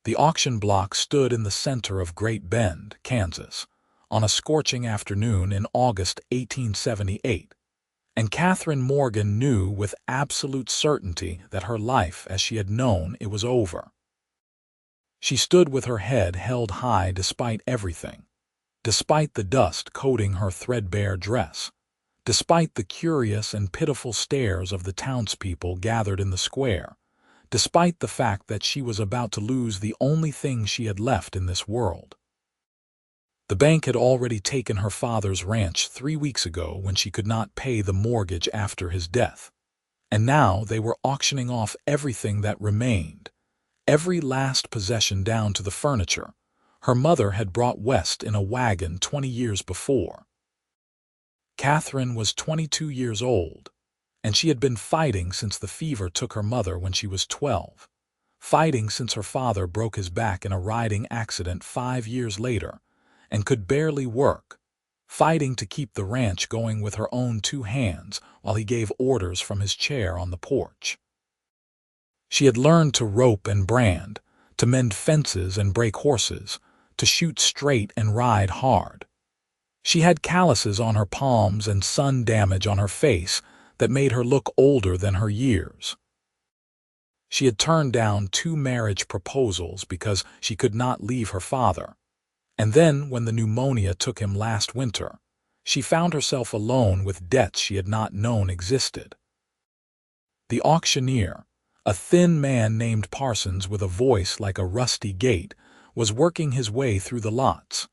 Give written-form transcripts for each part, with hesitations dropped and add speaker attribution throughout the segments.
Speaker 1: The auction block stood in the center of Great Bend, Kansas, on a scorching afternoon in August 1878, and Katherine Morgan knew with absolute certainty that her life as she had known it was over. She stood with her head held high despite everything, despite the dust coating her threadbare dress, despite the curious and pitiful stares of the townspeople gathered in the square, despite the fact that she was about to lose the only thing she had left in this world. The bank had already taken her father's ranch 3 weeks ago when she could not pay the mortgage after his death, and now they were auctioning off everything that remained, every last possession down to the furniture her mother had brought west in a wagon 20 years before. Katherine was 22 years old, and she had been fighting since the fever took her mother when she was 12, fighting since her father broke his back in a riding accident 5 years later and could barely work, fighting to keep the ranch going with her own 2 hands while he gave orders from his chair on the porch. She had learned to rope and brand, to mend fences and break horses, to shoot straight and ride hard. She had calluses on her palms and sun damage on her face that made her look older than her years. She had turned down 2 marriage proposals because she could not leave her father, and then when the pneumonia took him last winter, she found herself alone with debts she had not known existed. The auctioneer, a thin man named Parsons with a voice like a rusty gate, was working his way through the lots.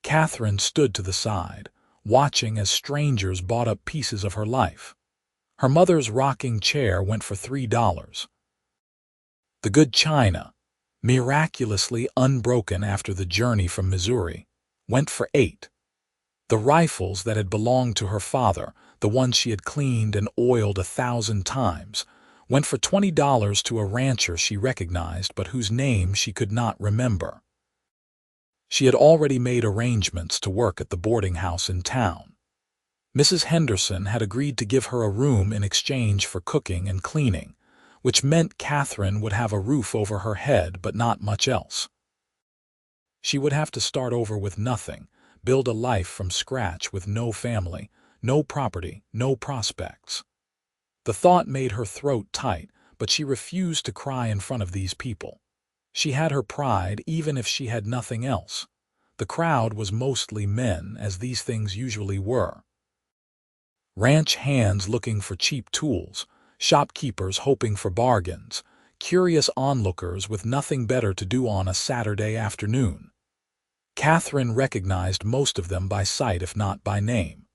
Speaker 1: Katherine stood to the side, watching as strangers bought up pieces of her life. Her mother's rocking chair went for $3. The good china, miraculously unbroken after the journey from Missouri, went for $8. The rifles that had belonged to her father, the ones she had cleaned and oiled 1,000 times, went for $20 to a rancher she recognized but whose name she could not remember. She had already made arrangements to work at the boarding house in town. Mrs. Henderson had agreed to give her a room in exchange for cooking and cleaning, which meant Katherine would have a roof over her head but not much else. She would have to start over with nothing, build a life from scratch with no family, no property, no prospects. The thought made her throat tight, but she refused to cry in front of these people. She had her pride even if she had nothing else. The crowd was mostly men, as these things usually were. Ranch hands looking for cheap tools, shopkeepers hoping for bargains, curious onlookers with nothing better to do on a Saturday afternoon. Katherine recognized most of them by sight if not by name.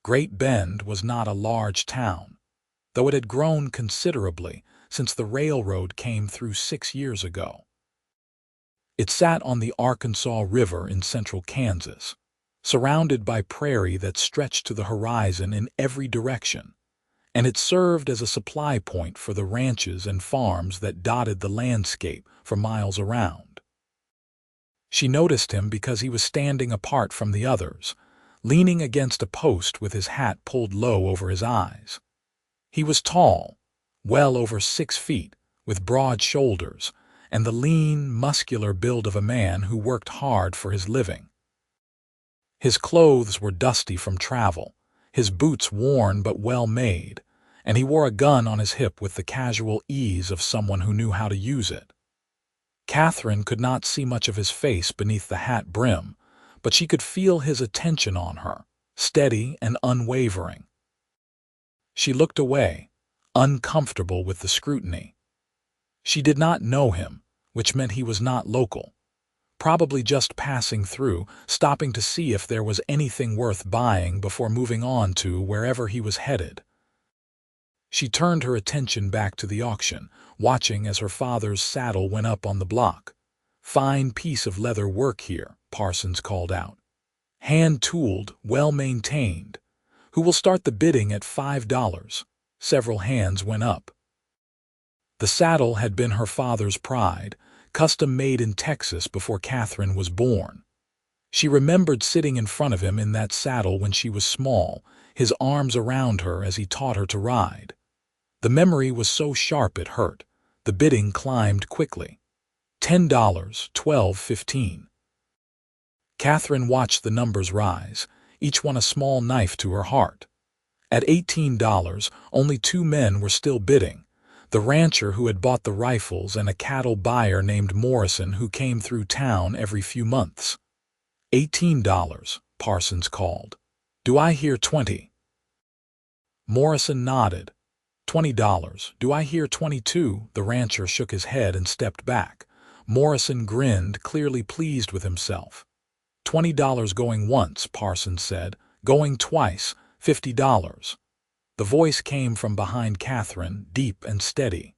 Speaker 1: Great Bend was not a large town, though it had grown considerably since the railroad came through 6 years ago. It sat on the Arkansas River in central Kansas, surrounded by prairie that stretched to the horizon in every direction, and it served as a supply point for the ranches and farms that dotted the landscape for miles around. She noticed him because he was standing apart from the others, leaning against a post with his hat pulled low over his eyes. He was tall, well over 6 feet, with broad shoulders, and the lean, muscular build of a man who worked hard for his living. His clothes were dusty from travel, his boots worn but well made, and he wore a gun on his hip with the casual ease of someone who knew how to use it. Katherine could not see much of his face beneath the hat brim, but she could feel his attention on her, steady and unwavering. She looked away, uncomfortable with the scrutiny. She did not know him, which meant he was not local, probably just passing through, stopping to see if there was anything worth buying before moving on to wherever he was headed. She turned her attention back to the auction, watching as her father's saddle went up on the block. "Fine piece of leather work here," Parsons called out. "Hand-tooled, well-maintained. Who will start the bidding at $5? Several hands went up. The saddle had been her father's pride, custom-made in Texas before Katherine was born. She remembered sitting in front of him in that saddle when she was small, his arms around her as he taught her to ride. The memory was so sharp it hurt. The bidding climbed quickly. $10, 12, 15. Katherine watched the numbers rise, each one a small knife to her heart. At $18, only two men were still bidding, the rancher who had bought the rifles and a cattle buyer named Morrison who came through town every few months. $18, Parsons called. Do I hear 20? Morrison nodded. $20. Do I hear 22? The rancher shook his head and stepped back. Morrison grinned, clearly pleased with himself. $20 going once, Parsons said. Going twice, $50. The voice came from behind Katherine, deep and steady.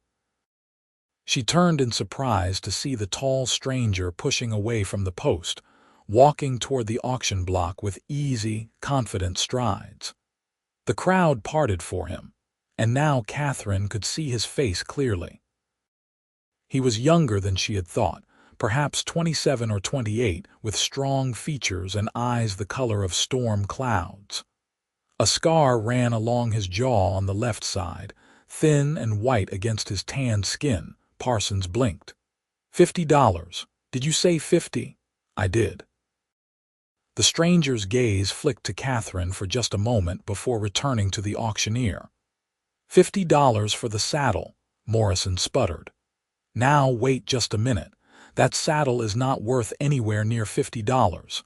Speaker 1: She turned in surprise to see the tall stranger pushing away from the post, walking toward the auction block with easy, confident strides. The crowd parted for him, and now Katherine could see his face clearly. He was younger than she had thought, perhaps 27 or 28, with strong features and eyes the color of storm clouds. A scar ran along his jaw on the left side, thin and white against his tanned skin. Parsons blinked. $50. Did you say 50? I did. The stranger's gaze flicked to Katherine for just a moment before returning to the auctioneer. $50 for the saddle, Morrison sputtered. Now wait just a minute. That saddle is not worth anywhere near $50.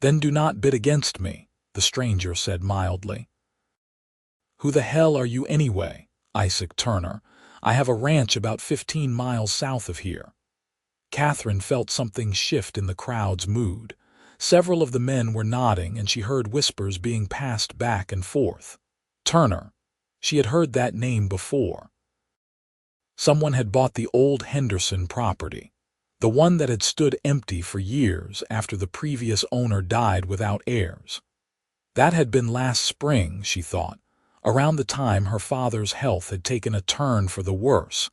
Speaker 1: Then do not bid against me, the stranger said mildly. Who the hell are you anyway? Isaac Turner. I have a ranch about 15 miles south of here. Katherine felt something shift in the crowd's mood. Several of the men were nodding, and she heard whispers being passed back and forth. Turner. She had heard that name before. Someone had bought the old Henderson property, the one that had stood empty for years after the previous owner died without heirs. That had been last spring, she thought, around the time her father's health had taken a turn for the worse,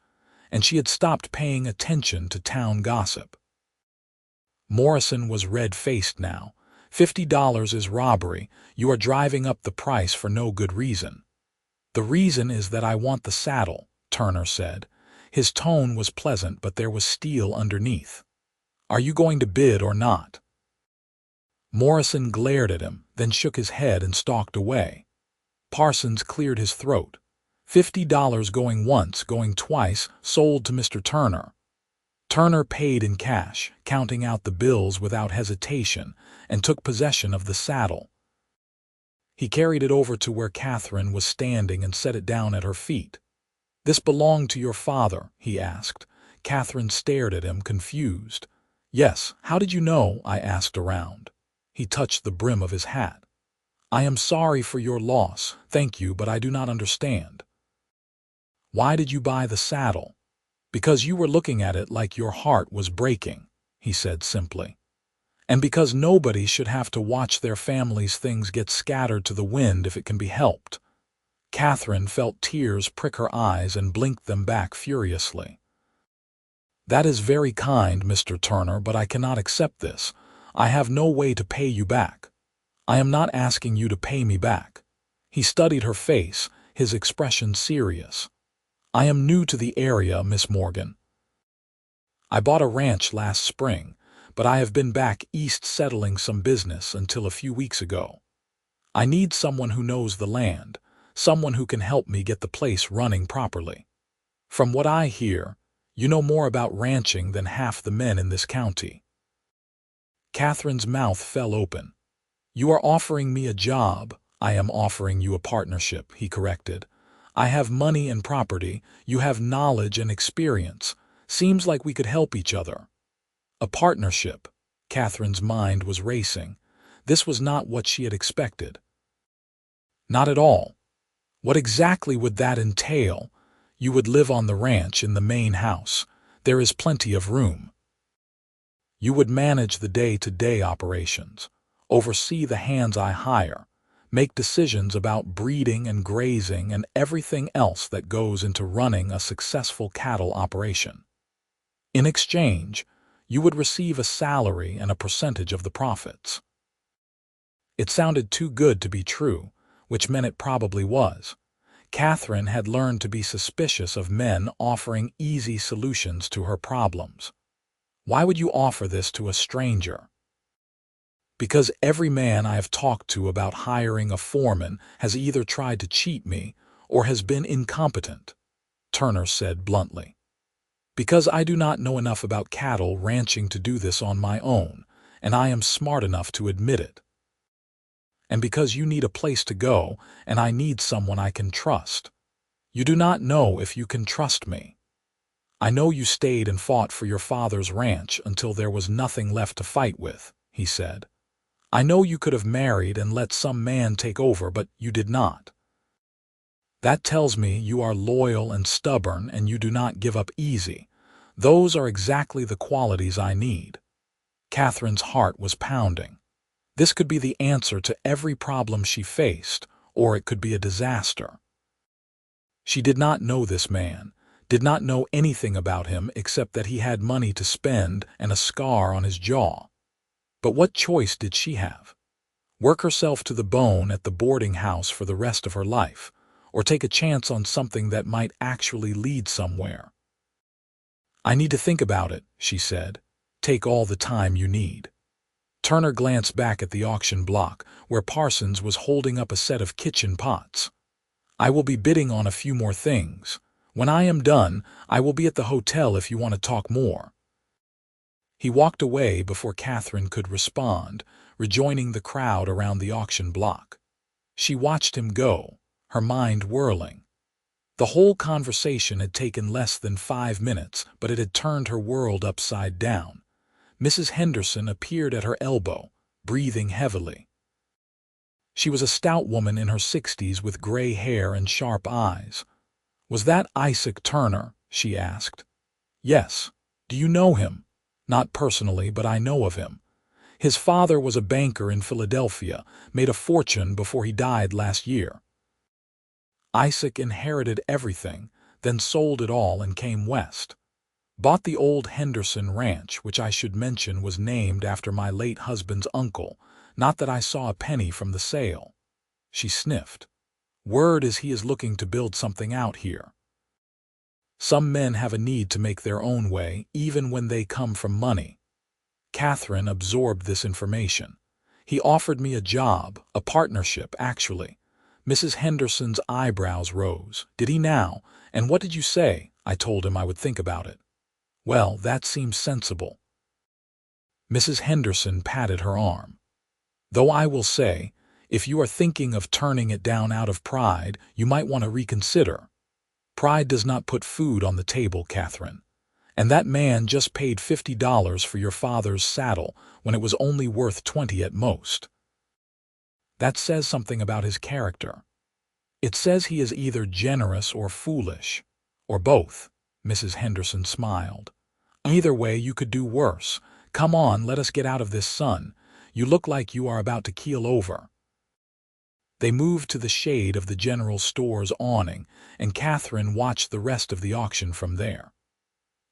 Speaker 1: and she had stopped paying attention to town gossip. Morrison was red-faced now. $50 is robbery. You are driving up the price for no good reason. The reason is that I want the saddle, Turner said. His tone was pleasant, but there was steel underneath. Are you going to bid or not? Morrison glared at him, then shook his head and stalked away. Parsons cleared his throat. $50 going once, going twice, sold to Mr. Turner. Turner paid in cash, counting out the bills without hesitation, and took possession of the saddle. He carried it over to where Katherine was standing and set it down at her feet. This belonged to your father, he asked. Katherine stared at him, confused. Yes, how did you know? I asked around. He touched the brim of his hat. I am sorry for your loss, thank you, but I do not understand. Why did you buy the saddle? Because you were looking at it like your heart was breaking, he said simply. And because nobody should have to watch their family's things get scattered to the wind if it can be helped. Katherine felt tears prick her eyes and blinked them back furiously. That is very kind, Mr. Turner, but I cannot accept this. I have no way to pay you back. I am not asking you to pay me back. He studied her face, his expression serious. I am new to the area, Miss Morgan. I bought a ranch last spring, but I have been back east settling some business until a few weeks ago. I need someone who knows the land, someone who can help me get the place running properly. From what I hear, you know more about ranching than half the men in this county. Katherine's mouth fell open. You are offering me a job. I am offering you a partnership, he corrected. I have money and property. You have knowledge and experience. Seems like we could help each other. A partnership. Katherine's mind was racing. This was not what she had expected. Not at all. What exactly would that entail? You would live on the ranch in the main house. There is plenty of room. You would manage the day-to-day operations, oversee the hands I hire, make decisions about breeding and grazing and everything else that goes into running a successful cattle operation. In exchange, you would receive a salary and a percentage of the profits. It sounded too good to be true, which meant it probably was. Katherine had learned to be suspicious of men offering easy solutions to her problems. Why would you offer this to a stranger? Because every man I have talked to about hiring a foreman has either tried to cheat me or has been incompetent, Turner said bluntly. Because I do not know enough about cattle ranching to do this on my own, and I am smart enough to admit it. And because you need a place to go, and I need someone I can trust. You do not know if you can trust me. I know you stayed and fought for your father's ranch until there was nothing left to fight with, he said. I know you could have married and let some man take over, but you did not. That tells me you are loyal and stubborn and you do not give up easy. Those are exactly the qualities I need. Catherine's heart was pounding. This could be the answer to every problem she faced, or it could be a disaster. She did not know this man, did not know anything about him except that he had money to spend and a scar on his jaw. But what choice did she have? Work herself to the bone at the boarding house for the rest of her life, or take a chance on something that might actually lead somewhere? I need to think about it, she said. Take all the time you need. Turner glanced back at the auction block, where Parsons was holding up a set of kitchen pots. I will be bidding on a few more things. When I am done, I will be at the hotel if you want to talk more. He walked away before Katherine could respond, rejoining the crowd around the auction block. She watched him go, her mind whirling. The whole conversation had taken less than 5 minutes, but it had turned her world upside down. Mrs. Henderson appeared at her elbow, breathing heavily. She was a stout woman in her 60s with gray hair and sharp eyes. Was that Isaac Turner? She asked. Yes. Do you know him? Not personally, but I know of him. His father was a banker in Philadelphia, made a fortune before he died last year. Isaac inherited everything, then sold it all and came west. Bought the old Henderson Ranch, which I should mention was named after my late husband's uncle, not that I saw a penny from the sale. She sniffed. Word is he is looking to build something out here. Some men have a need to make their own way, even when they come from money. Katherine absorbed this information. He offered me a job, a partnership, actually. Mrs. Henderson's eyebrows rose. Did he now? And what did you say? I told him I would think about it. Well, that seems sensible. Mrs. Henderson patted her arm. Though I will say, if you are thinking of turning it down out of pride, you might want to reconsider. Pride does not put food on the table, Katherine. And that man just paid $50 for your father's saddle when it was only worth $20 at most. That says something about his character. It says he is either generous or foolish, or both, Mrs. Henderson smiled. Either way, you could do worse. Come on, let us get out of this sun. You look like you are about to keel over. They moved to the shade of the general store's awning, and Katherine watched the rest of the auction from there.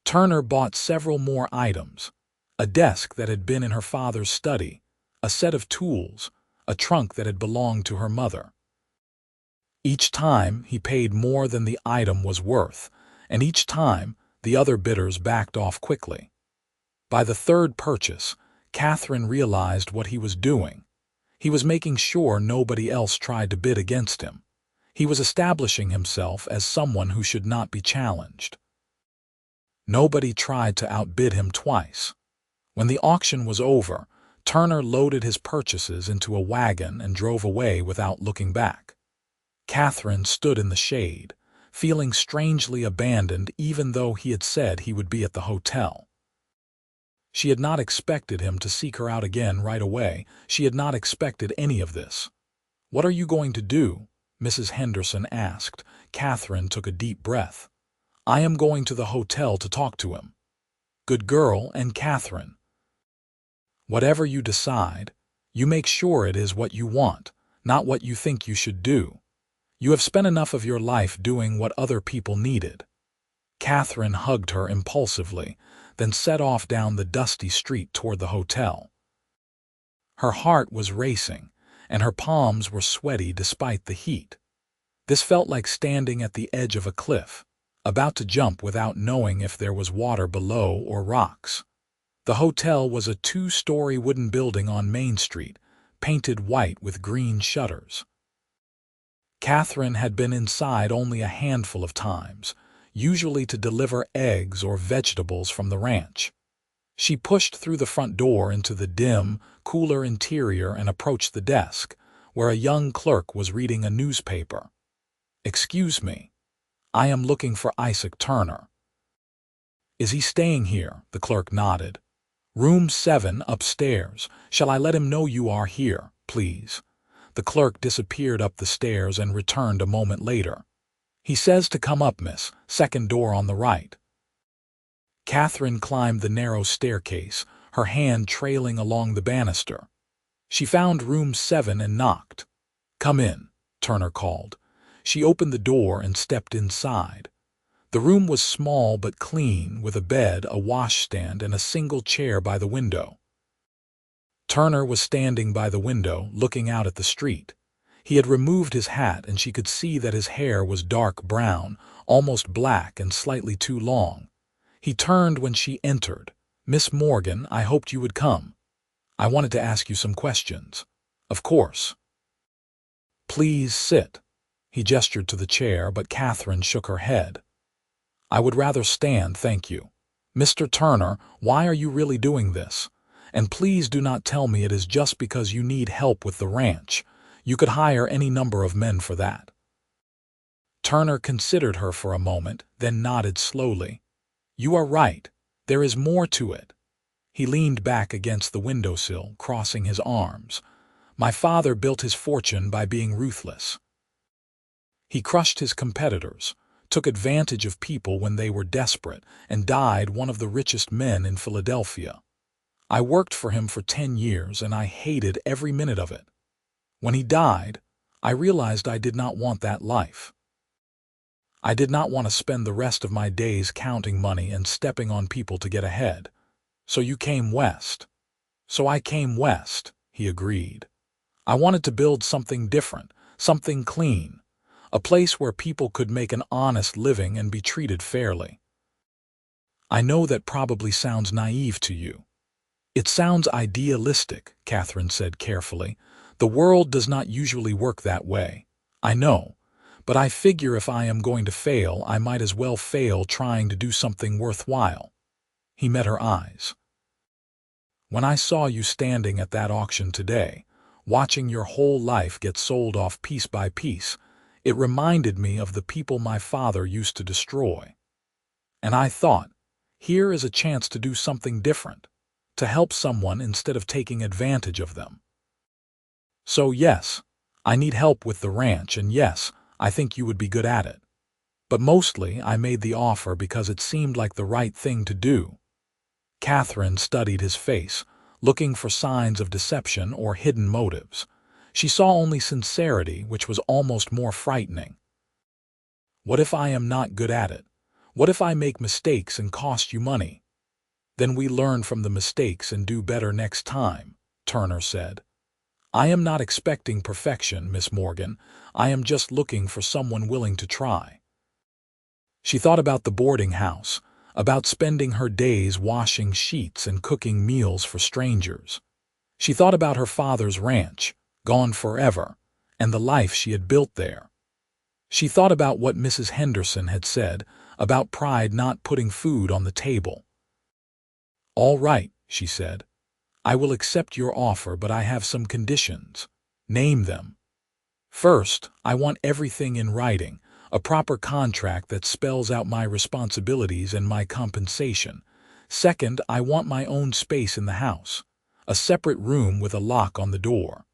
Speaker 1: Turner bought several more items: a desk that had been in her father's study, a set of tools, a trunk that had belonged to her mother. Each time he paid more than the item was worth, and each time the other bidders backed off quickly. By the third purchase, Katherine realized what he was doing. He was making sure nobody else tried to bid against him. He was establishing himself as someone who should not be challenged. Nobody tried to outbid him twice. When the auction was over, Turner loaded his purchases into a wagon and drove away without looking back. Katherine stood in the shade, feeling strangely abandoned even though he had said he would be at the hotel. She had not expected him to seek her out again right away. She had not expected any of this. What are you going to do? Mrs. Henderson asked. Katherine took a deep breath. I am going to the hotel to talk to him. Good girl. And Katherine, whatever you decide, you make sure it is what you want, not what you think you should do. You have spent enough of your life doing what other people needed. Katherine hugged her impulsively, then set off down the dusty street toward the hotel. Her heart was racing, and her palms were sweaty despite the heat. This felt like standing at the edge of a cliff, about to jump without knowing if there was water below or rocks. The hotel was a two-story wooden building on Main Street, painted white with green shutters. Katherine had been inside only a handful of times, usually to deliver eggs or vegetables from the ranch. She pushed through the front door into the dim, cooler interior and approached the desk, where a young clerk was reading a newspaper. "Excuse me. I am looking for Isaac Turner." "Is he staying here?" The clerk nodded. "Room 7 upstairs. Shall I let him know you are here, please?" The clerk disappeared up the stairs and returned a moment later. "He says to come up, miss. Second door on the right." Katherine climbed the narrow staircase, her hand trailing along the banister. She found room 7 and knocked. "Come in," Turner called. She opened the door and stepped inside. The room was small but clean, with a bed, a washstand, and a single chair by the window. Turner was standing by the window, looking out at the street. He had removed his hat, and she could see that his hair was dark brown, almost black and slightly too long. He turned when she entered. "Miss Morgan, I hoped you would come. I wanted to ask you some questions." "Of course." "Please sit." He gestured to the chair, but Katherine shook her head. "I would rather stand, thank you. Mr. Turner, why are you really doing this? And please do not tell me it is just because you need help with the ranch. You could hire any number of men for that." Turner considered her for a moment, then nodded slowly. "You are right. There is more to it." He leaned back against the windowsill, crossing his arms. "My father built his fortune by being ruthless. He crushed his competitors, took advantage of people when they were desperate, and died one of the richest men in Philadelphia. I worked for him for 10 years, and I hated every minute of it. When he died, I realized I did not want that life. I did not want to spend the rest of my days counting money and stepping on people to get ahead. So you came west." "So I came west," he agreed. "I wanted to build something different, something clean, a place where people could make an honest living and be treated fairly. I know that probably sounds naive to you." "It sounds idealistic," Katherine said carefully. "The world does not usually work that way. I know. But I figure if I am going to fail, I might as well fail trying to do something worthwhile." He met her eyes. "When I saw you standing at that auction today, watching your whole life get sold off piece by piece, it reminded me of the people my father used to destroy. And I thought, here is a chance to do something different, to help someone instead of taking advantage of them. So yes, I need help with the ranch, and yes, I think you would be good at it. But mostly I made the offer because it seemed like the right thing to do." Katherine studied his face, looking for signs of deception or hidden motives. She saw only sincerity, which was almost more frightening. "What if I am not good at it? What if I make mistakes and cost you money?" "Then we learn from the mistakes and do better next time," Turner said. "I am not expecting perfection, Miss Morgan. I am just looking for someone willing to try." She thought about the boarding house, about spending her days washing sheets and cooking meals for strangers. She thought about her father's ranch, gone forever, and the life she had built there. She thought about what Mrs. Henderson had said, about pride not putting food on the table. "All right," she said. "I will accept your offer, but I have some conditions." "Name them." "First, I want everything in writing, a proper contract that spells out my responsibilities and my compensation. Second, I want my own space in the house, a separate room with a lock on the door.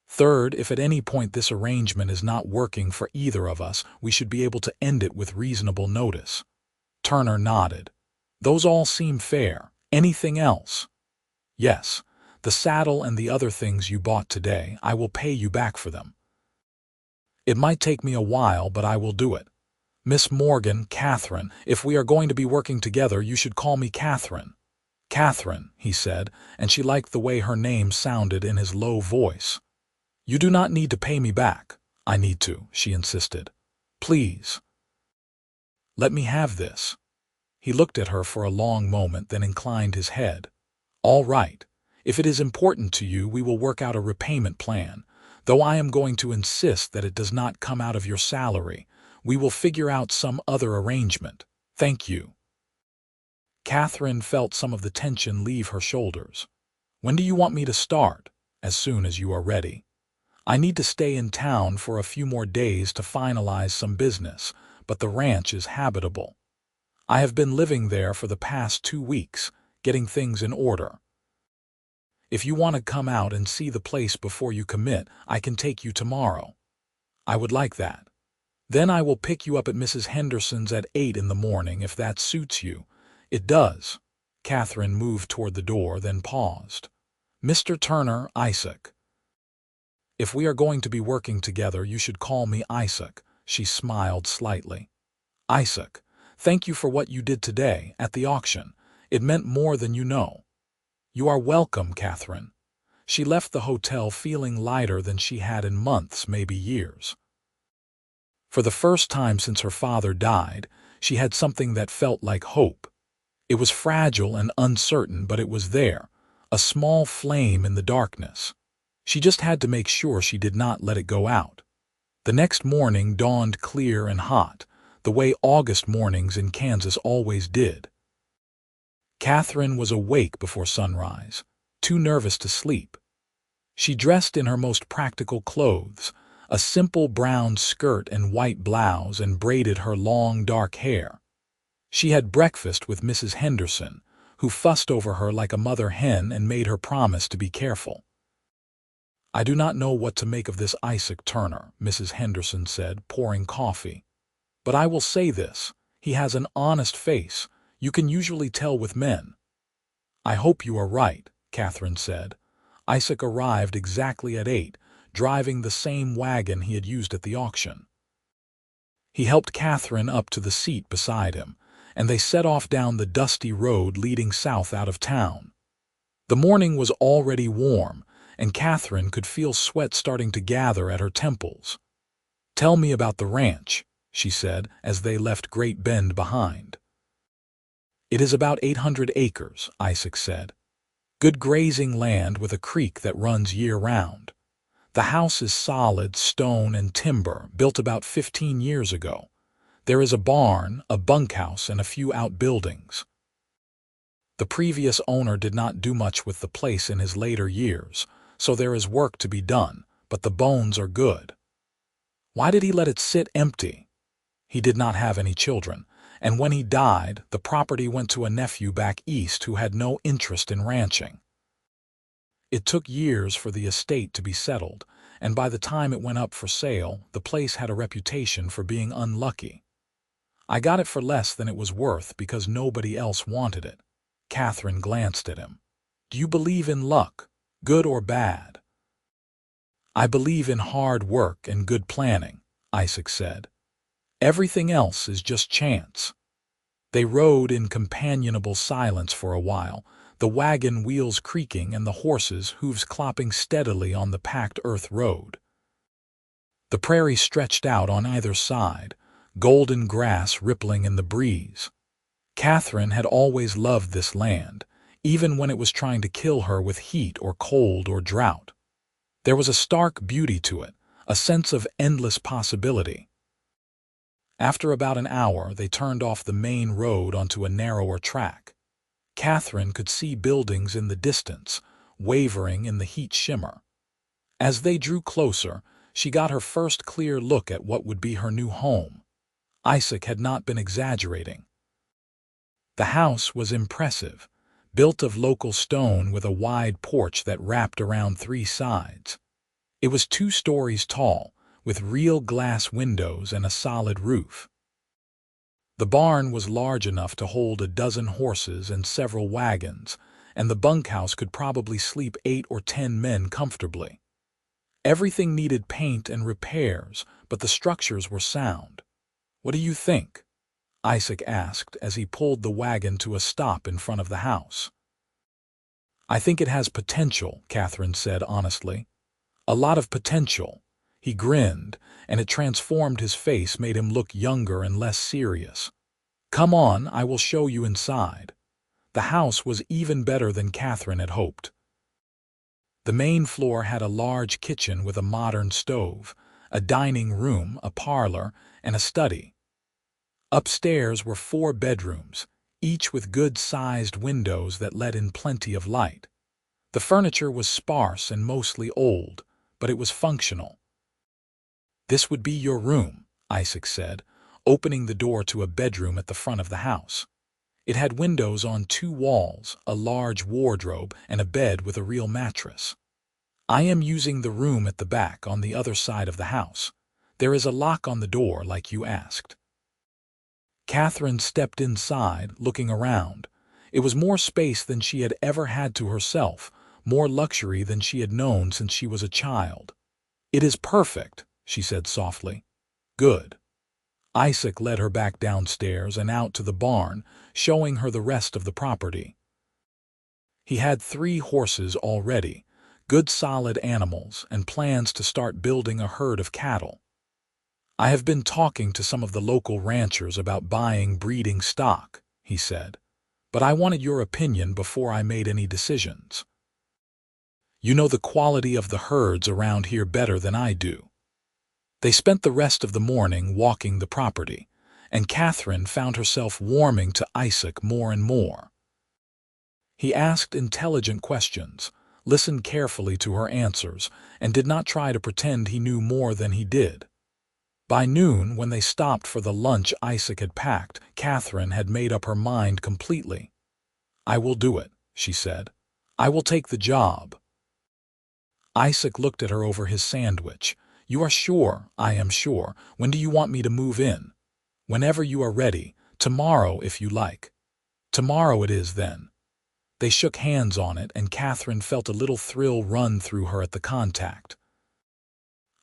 Speaker 1: Third, if at any point this arrangement is not working for either of us, we should be able to end it with reasonable notice." Turner nodded. "Those all seem fair. Anything else?" "Yes. The saddle and the other things you bought today, I will pay you back for them. It might take me a while, but I will do it. Miss Morgan, Katherine, if we are going to be working together, you should call me Katherine." "Katherine," he said, and she liked the way her name sounded in his low voice. "You do not need to pay me back." "I need to," she insisted. "Please. Let me have this." He looked at her for a long moment, then inclined his head. "All right. If it is important to you, we will work out a repayment plan, though I am going to insist that it does not come out of your salary. We will figure out some other arrangement. Thank you." Katherine felt some of the tension leave her shoulders. "When do you want me to start?" "As soon as you are ready. I need to stay in town for a few more days to finalize some business, but the ranch is habitable. I have been living there for the past 2 weeks, getting things in order. If you want to come out and see the place before you commit, I can take you tomorrow." "I would like that. Then I will pick you up at Mrs. Henderson's at 8 in the morning if that suits you." "It does." Katherine moved toward the door, then paused. "Mr. Turner, Isaac." "If we are going to be working together, you should call me Isaac." She smiled slightly. "Isaac, thank you for what you did today at the auction. It meant more than you know." "You are welcome, Katherine." She left the hotel feeling lighter than she had in months, maybe years. For the first time since her father died, she had something that felt like hope. It was fragile and uncertain, but it was there, a small flame in the darkness. She just had to make sure she did not let it go out. The next morning dawned clear and hot, the way August mornings in Kansas always did. Katherine was awake before sunrise, too nervous to sleep. She dressed in her most practical clothes, a simple brown skirt and white blouse, and braided her long dark hair. She had breakfast with Mrs. Henderson, who fussed over her like a mother hen and made her promise to be careful. "I do not know what to make of this Isaac Turner," Mrs. Henderson said, pouring coffee. "But I will say this, he has an honest face. You can usually tell with men." "I hope you are right," Katherine said. Isaac arrived exactly at 8, driving the same wagon he had used at the auction. He helped Katherine up to the seat beside him, and they set off down the dusty road leading south out of town. The morning was already warm, and Katherine could feel sweat starting to gather at her temples. "Tell me about the ranch," she said as they left Great Bend behind. "It is about 800 acres, Isaac said. Good grazing land with a creek that runs year-round. The house is solid stone and timber, built about 15 years ago. There is a barn, a bunkhouse, and a few outbuildings. The previous owner did not do much with the place in his later years, so there is work to be done, but the bones are good." "Why did he let it sit empty?" "He did not have any children, and when he died, the property went to a nephew back east who had no interest in ranching. It took years for the estate to be settled, and by the time it went up for sale, the place had a reputation for being unlucky. I got it for less than it was worth because nobody else wanted it." Katherine glanced at him. "Do you believe in luck, good or bad?" "I believe in hard work and good planning," Isaac said. "Everything else is just chance." They rode in companionable silence for a while, the wagon wheels creaking and the horses' hooves clopping steadily on the packed earth road. The prairie stretched out on either side, golden grass rippling in the breeze. Katherine had always loved this land, even when it was trying to kill her with heat or cold or drought. There was a stark beauty to it, a sense of endless possibility. After about an hour, they turned off the main road onto a narrower track. Katherine could see buildings in the distance, wavering in the heat shimmer. As they drew closer, she got her first clear look at what would be her new home. Isaac had not been exaggerating. The house was impressive, built of local stone with a wide porch that wrapped around 3 sides. It was 2 stories tall, with real glass windows and a solid roof. The barn was large enough to hold a dozen horses and several wagons, and the bunkhouse could probably sleep 8 or 10 men comfortably. Everything needed paint and repairs, but the structures were sound. "What do you think?" Isaac asked as he pulled the wagon to a stop in front of the house. "I think it has potential," Katherine said honestly. "A lot of potential." He grinned, and it transformed his face, made him look younger and less serious. Come on, I will show you inside. The house was even better than Katherine had hoped. The main floor had a large kitchen with a modern stove, a dining room, a parlor, and a study. Upstairs were 4 bedrooms, each with good-sized windows that let in plenty of light. The furniture was sparse and mostly old, but it was functional. "This would be your room," Isaac said, opening the door to a bedroom at the front of the house. It had windows on 2 walls, a large wardrobe, and a bed with a real mattress. "I am using the room at the back on the other side of the house. There is a lock on the door like you asked." Katherine stepped inside, looking around. It was more space than she had ever had to herself, more luxury than she had known since she was a child. "It is perfect," she said softly. "Good." Isaac led her back downstairs and out to the barn, showing her the rest of the property. He had 3 horses already, good solid animals, and plans to start building a herd of cattle. "I have been talking to some of the local ranchers about buying breeding stock," he said, "but I wanted your opinion before I made any decisions. You know the quality of the herds around here better than I do." They spent the rest of the morning walking the property, and Katherine found herself warming to Isaac more and more. He asked intelligent questions, listened carefully to her answers, and did not try to pretend he knew more than he did. By noon, when they stopped for the lunch Isaac had packed, Katherine had made up her mind completely. "I will do it," she said. "I will take the job." Isaac looked at her over his sandwich. "You are sure?" "I am sure. When do you want me to move in?" "Whenever you are ready. Tomorrow, if you like." "Tomorrow it is, then." They shook hands on it, and Katherine felt a little thrill run through her at the contact.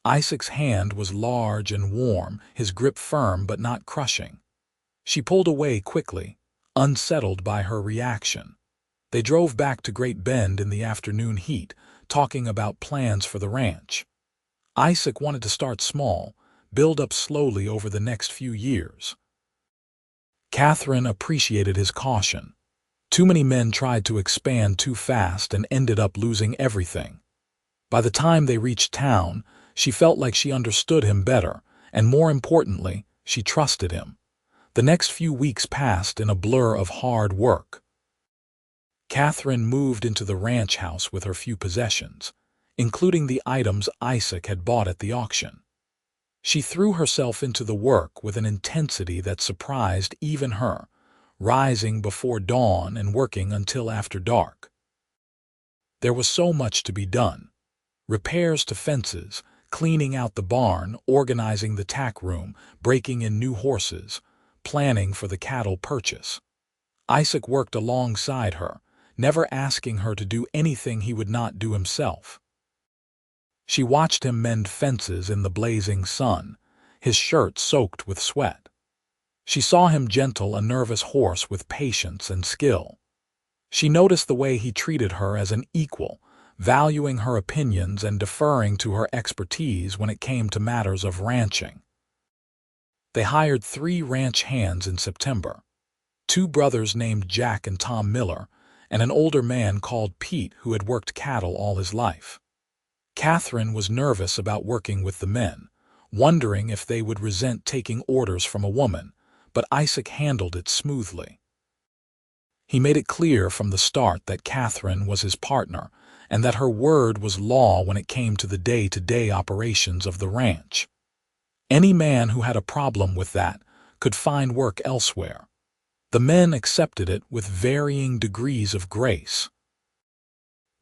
Speaker 1: Isaac's hand was large and warm, his grip firm but not crushing. She pulled away quickly, unsettled by her reaction. They drove back to Great Bend in the afternoon heat, talking about plans for the ranch. Isaac wanted to start small, build up slowly over the next few years. Katherine appreciated his caution. Too many men tried to expand too fast and ended up losing everything. By the time they reached town, she felt like she understood him better, and more importantly, she trusted him. The next few weeks passed in a blur of hard work. Katherine moved into the ranch house with her few possessions, including the items Isaac had bought at the auction. She threw herself into the work with an intensity that surprised even her, rising before dawn and working until after dark. There was so much to be done. Repairs to fences, cleaning out the barn, organizing the tack room, breaking in new horses, planning for the cattle purchase. Isaac worked alongside her, never asking her to do anything he would not do himself. She watched him mend fences in the blazing sun, his shirt soaked with sweat. She saw him gentle a nervous horse with patience and skill. She noticed the way he treated her as an equal, valuing her opinions and deferring to her expertise when it came to matters of ranching. They hired 3 ranch hands in September, 2 brothers named Jack and Tom Miller, and an older man called Pete who had worked cattle all his life. Katherine was nervous about working with the men, wondering if they would resent taking orders from a woman, but Isaac handled it smoothly. He made it clear from the start that Katherine was his partner, and that her word was law when it came to the day-to-day operations of the ranch. Any man who had a problem with that could find work elsewhere. The men accepted it with varying degrees of grace.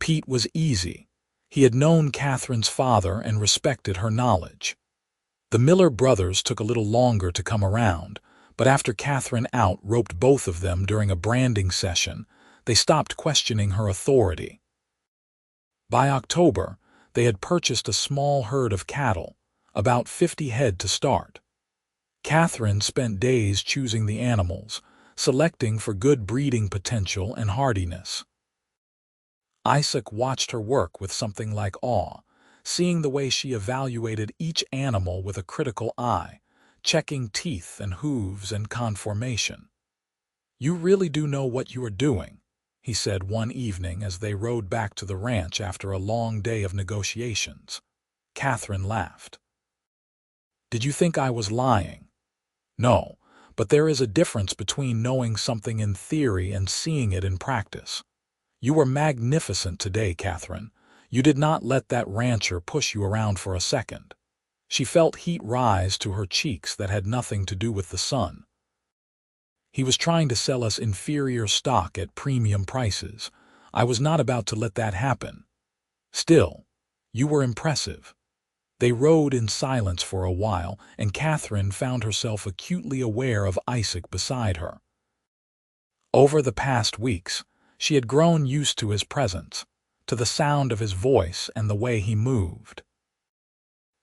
Speaker 1: Pete was easy. He had known Katherine's father and respected her knowledge. The Miller brothers took a little longer to come around, but after Katherine out-roped both of them during a branding session, they stopped questioning her authority. By October, they had purchased a small herd of cattle, about 50 head to start. Katherine spent days choosing the animals, selecting for good breeding potential and hardiness. Isaac watched her work with something like awe, seeing the way she evaluated each animal with a critical eye, checking teeth and hooves and conformation. "You really do know what you are doing," he said one evening as they rode back to the ranch after a long day of negotiations. Katherine laughed. "Did you think I was lying?" "No, but there is a difference between knowing something in theory and seeing it in practice. You were magnificent today, Katherine. You did not let that rancher push you around for a second." She felt heat rise to her cheeks that had nothing to do with the sun. "He was trying to sell us inferior stock at premium prices. I was not about to let that happen. Still, you were impressive." They rode in silence for a while, and Katherine found herself acutely aware of Isaac beside her. Over the past weeks, she had grown used to his presence, to the sound of his voice and the way he moved.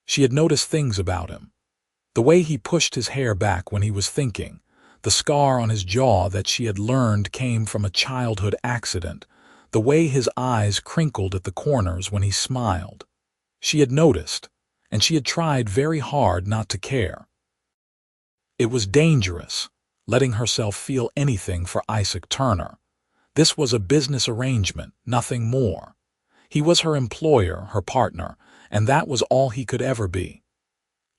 Speaker 1: She had noticed things about him. The way he pushed his hair back when he was thinking, the scar on his jaw that she had learned came from a childhood accident, the way his eyes crinkled at the corners when he smiled. She had noticed, and she had tried very hard not to care. It was dangerous, letting herself feel anything for Isaac Turner. This was a business arrangement, nothing more. He was her employer, her partner, and that was all he could ever be.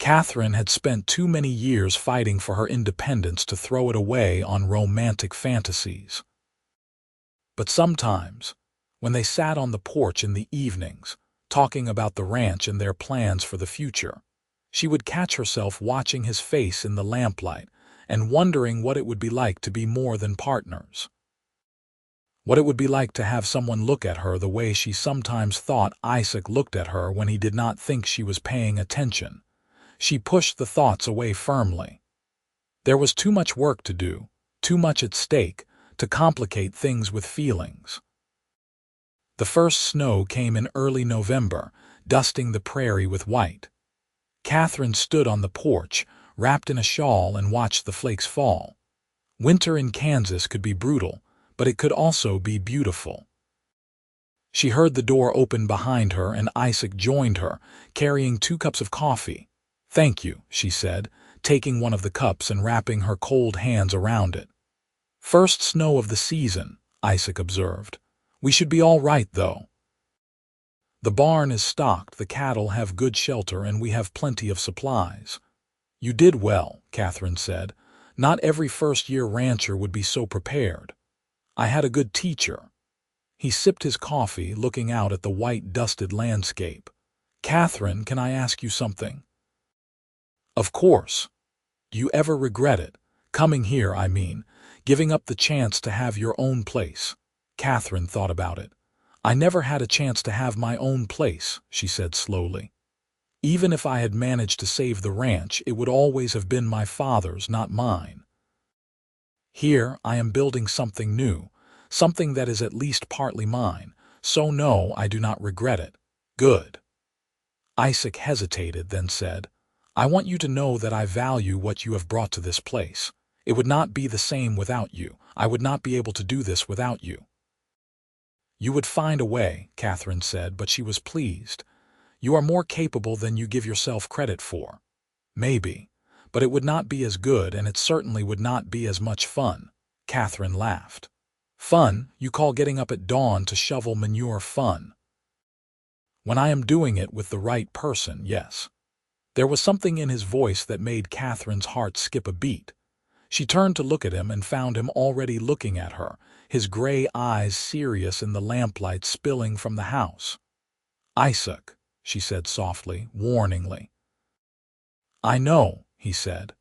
Speaker 1: Katherine had spent too many years fighting for her independence to throw it away on romantic fantasies. But sometimes, when they sat on the porch in the evenings, talking about the ranch and their plans for the future, she would catch herself watching his face in the lamplight and wondering what it would be like to be more than partners. What it would be like to have someone look at her the way she sometimes thought Isaac looked at her when he did not think she was paying attention. She pushed the thoughts away firmly. There was too much work to do, too much at stake, to complicate things with feelings. The first snow came in early November, dusting the prairie with white. Katherine stood on the porch, wrapped in a shawl, and watched the flakes fall. Winter in Kansas could be brutal, but it could also be beautiful. She heard the door open behind her and Isaac joined her, carrying 2 cups of coffee. "Thank you," she said, taking one of the cups and wrapping her cold hands around it. "First snow of the season," Isaac observed. "We should be all right, though. The barn is stocked, the cattle have good shelter, and we have plenty of supplies." "You did well," Katherine said. "Not every first-year rancher would be so prepared. I had a good teacher." He sipped his coffee, looking out at the white, dusted landscape. "Katherine, can I ask you something?" "Of course. Do you ever regret it? Coming here, I mean, giving up the chance to have your own place?" Katherine thought about it. "I never had a chance to have my own place," she said slowly. "Even if I had managed to save the ranch, it would always have been my father's, not mine. Here I am building something new, something that is at least partly mine, so no, I do not regret it." "Good." Isaac hesitated, then said, "I want you to know that I value what you have brought to this place. It would not be the same without you. I would not be able to do this without you." "You would find a way," Katherine said, but she was pleased. "You are more capable than you give yourself credit for." "Maybe, but it would not be as good, and it certainly would not be as much fun." Katherine laughed. "Fun? You call getting up at dawn to shovel manure fun?" "When I am doing it with the right person, yes." There was something in his voice that made Katherine's heart skip a beat. She turned to look at him and found him already looking at her, his gray eyes serious in the lamplight spilling from the house. "Isaac," she said softly, warningly. "I know," he said.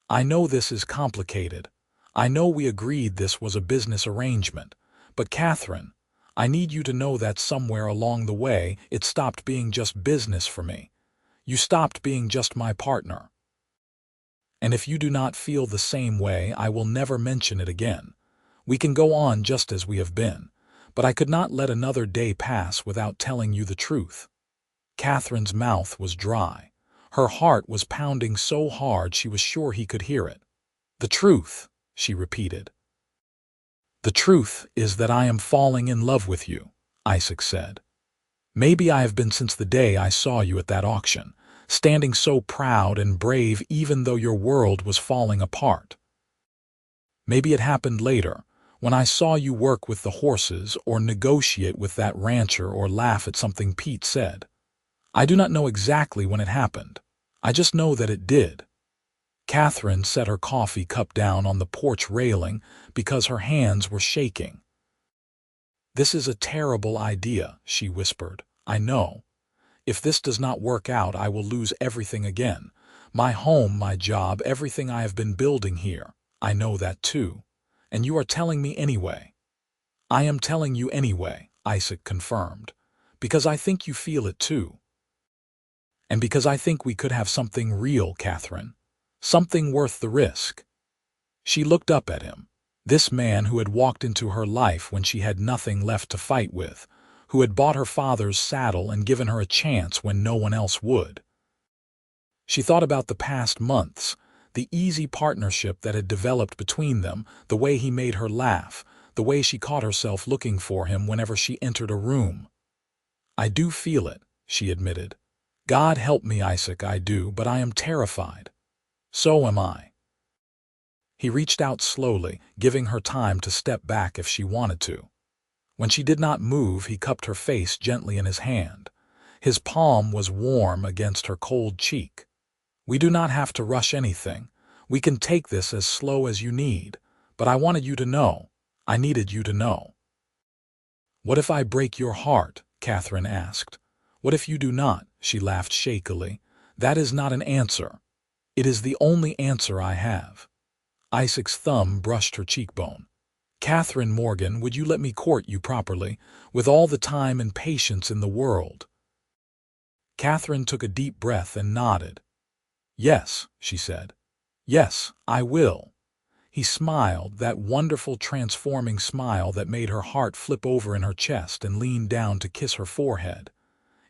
Speaker 1: "I know this is complicated. I know we agreed this was a business arrangement. But Katherine, I need you to know that somewhere along the way it stopped being just business for me. You stopped being just my partner. And if you do not feel the same way, I will never mention it again. We can go on just as we have been, but I could not let another day pass without telling you the truth." Katherine's mouth was dry. Her heart was pounding so hard she was sure he could hear it. "The truth," she repeated. "The truth is that I am falling in love with you," Isaac said. "Maybe I have been since the day I saw you at that auction, standing so proud and brave even though your world was falling apart. Maybe it happened later, when I saw you work with the horses or negotiate with that rancher or laugh at something Pete said. I do not know exactly when it happened. I just know that it did." Katherine set her coffee cup down on the porch railing because her hands were shaking. "This is a terrible idea," she whispered. "I know. If this does not work out, I will lose everything again. My home, my job, everything I have been building here. I know that too. And you are telling me anyway." "I am telling you anyway," Isaac confirmed, "because I think you feel it too. And because I think we could have something real, Katherine. Something worth the risk." She looked up at him. This man who had walked into her life when she had nothing left to fight with, who had bought her father's saddle and given her a chance when no one else would. She thought about the past months, the easy partnership that had developed between them, the way he made her laugh, the way she caught herself looking for him whenever she entered a room. "I do feel it," she admitted. "God help me, Isaac, I do, but I am terrified. So am I." He reached out slowly, giving her time to step back if she wanted to. When she did not move, he cupped her face gently in his hand. His palm was warm against her cold cheek. "We do not have to rush anything. We can take this as slow as you need. But I wanted you to know. I needed you to know." "What if I break your heart?" Katherine asked. "What if you do not?" She laughed shakily. "That is not an answer. It is the only answer I have." Isaac's thumb brushed her cheekbone. "Katherine Morgan, would you let me court you properly, with all the time and patience in the world?" Katherine took a deep breath and nodded. "Yes," she said. "Yes, I will." He smiled, that wonderful transforming smile that made her heart flip over in her chest, and leaned down to kiss her forehead.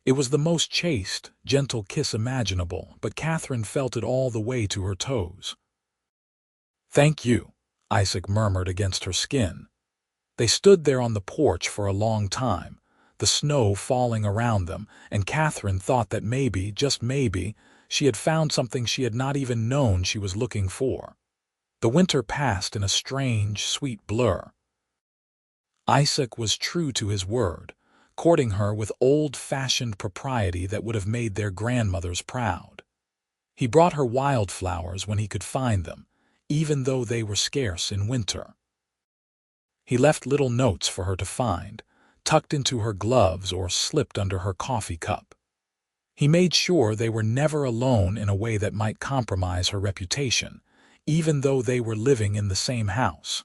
Speaker 1: It was the most chaste, gentle kiss imaginable, but Katherine felt it all the way to her toes. "Thank you," Isaac murmured against her skin. They stood there on the porch for a long time, the snow falling around them, and Katherine thought that maybe, just maybe, she had found something she had not even known she was looking for. The winter passed in a strange, sweet blur. Isaac was true to his word, courting her with old-fashioned propriety that would have made their grandmothers proud. He brought her wildflowers when he could find them, even though they were scarce in winter. He left little notes for her to find, tucked into her gloves or slipped under her coffee cup. He made sure they were never alone in a way that might compromise her reputation, even though they were living in the same house.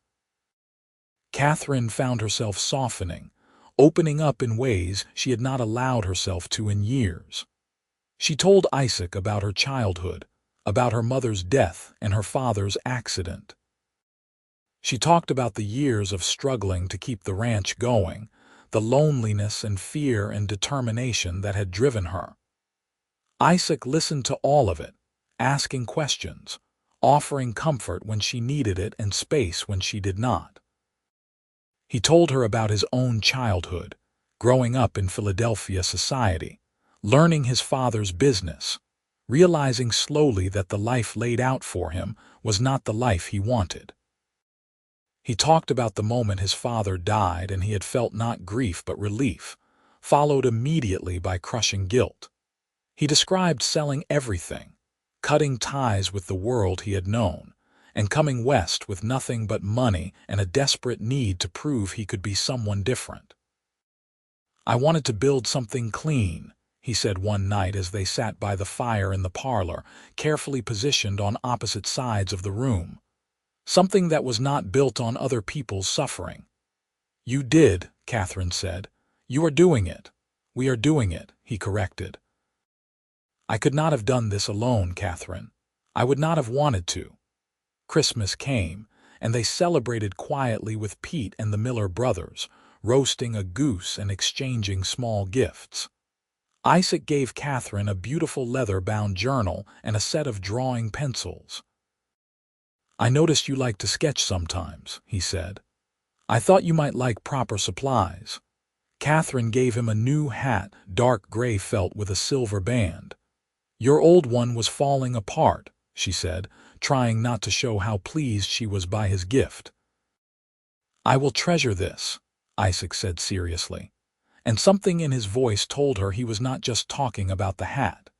Speaker 1: Katherine found herself softening, opening up in ways she had not allowed herself to in years. She told Isaac about her childhood, about her mother's death and her father's accident. She talked about the years of struggling to keep the ranch going, the loneliness and fear and determination that had driven her. Isaac listened to all of it, asking questions, offering comfort when she needed it and space when she did not. He told her about his own childhood, growing up in Philadelphia society, learning his father's business, realizing slowly that the life laid out for him was not the life he wanted. He talked about the moment his father died and he had felt not grief but relief, followed immediately by crushing guilt. He described selling everything, cutting ties with the world he had known, and coming west with nothing but money and a desperate need to prove he could be someone different. "I wanted to build something clean," he said one night as they sat by the fire in the parlor, carefully positioned on opposite sides of the room. "Something that was not built on other people's suffering." "You did," Katherine said. "You are doing it." "We are doing it," he corrected. "I could not have done this alone, Katherine. I would not have wanted to." Christmas came, and they celebrated quietly with Pete and the Miller brothers, roasting a goose and exchanging small gifts. Isaac gave Katherine a beautiful leather-bound journal and a set of drawing pencils. "I noticed you like to sketch sometimes," he said. "I thought you might like proper supplies." Katherine gave him a new hat, dark gray felt with a silver band. "Your old one was falling apart," she said, trying not to show how pleased she was by his gift. "I will treasure this," Isaac said seriously, and something in his voice told her he was not just talking about the hat.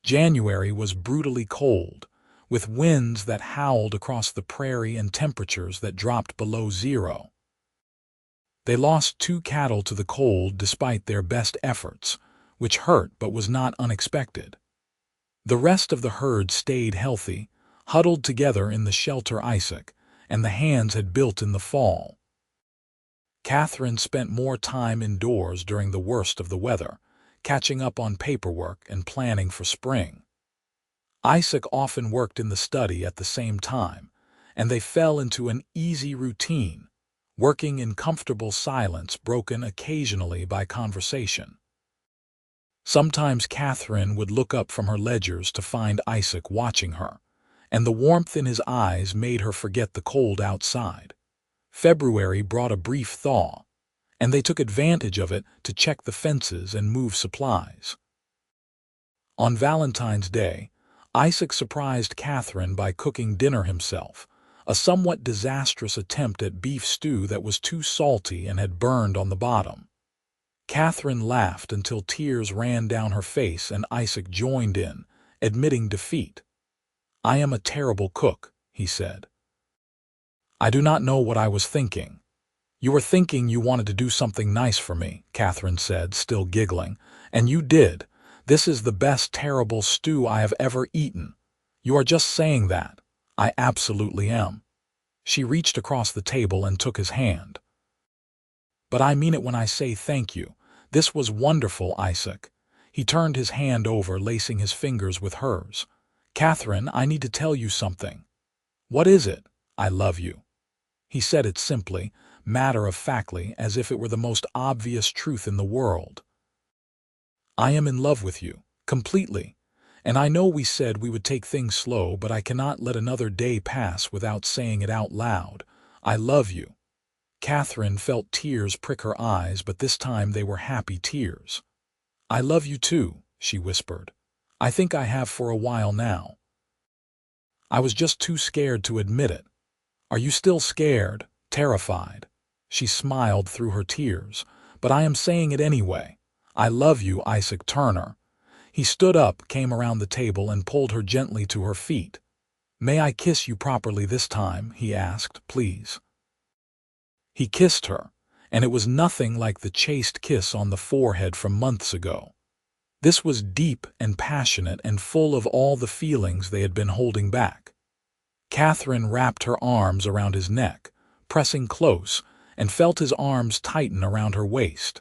Speaker 1: January was brutally cold, with winds that howled across the prairie and temperatures that dropped below zero. They lost 2 cattle to the cold despite their best efforts, which hurt but was not unexpected. The rest of the herd stayed healthy, huddled together in the shelter Isaac and the hands had built in the fall. Katherine spent more time indoors during the worst of the weather, catching up on paperwork and planning for spring. Isaac often worked in the study at the same time, and they fell into an easy routine, working in comfortable silence broken occasionally by conversation. Sometimes Katherine would look up from her ledgers to find Isaac watching her, and the warmth in his eyes made her forget the cold outside. February brought a brief thaw, and they took advantage of it to check the fences and move supplies. On Valentine's Day, Isaac surprised Katherine by cooking dinner himself, a somewhat disastrous attempt at beef stew that was too salty and had burned on the bottom. Katherine laughed until tears ran down her face and Isaac joined in, admitting defeat. "I am a terrible cook," he said. "I do not know what I was thinking." "You were thinking you wanted to do something nice for me," Katherine said, still giggling. "And you did. This is the best terrible stew I have ever eaten." "You are just saying that." "I absolutely am." She reached across the table and took his hand. "But I mean it when I say thank you. This was wonderful, Isaac." He turned his hand over, lacing his fingers with hers. "Katherine, I need to tell you something." "What is it?" "I love you." He said it simply, matter-of-factly, as if it were the most obvious truth in the world. "I am in love with you, completely. And I know we said we would take things slow, but I cannot let another day pass without saying it out loud. I love you." Katherine felt tears prick her eyes, but this time they were happy tears. "I love you too," she whispered. "I think I have for a while now. I was just too scared to admit it." "Are you still scared? Terrified?" She smiled through her tears. "But I am saying it anyway. I love you, Isaac Turner." He stood up, came around the table, and pulled her gently to her feet. "May I kiss you properly this time?" he asked. "Please." He kissed her, and it was nothing like the chaste kiss on the forehead from months ago. This was deep and passionate and full of all the feelings they had been holding back. Katherine wrapped her arms around his neck, pressing close, and felt his arms tighten around her waist.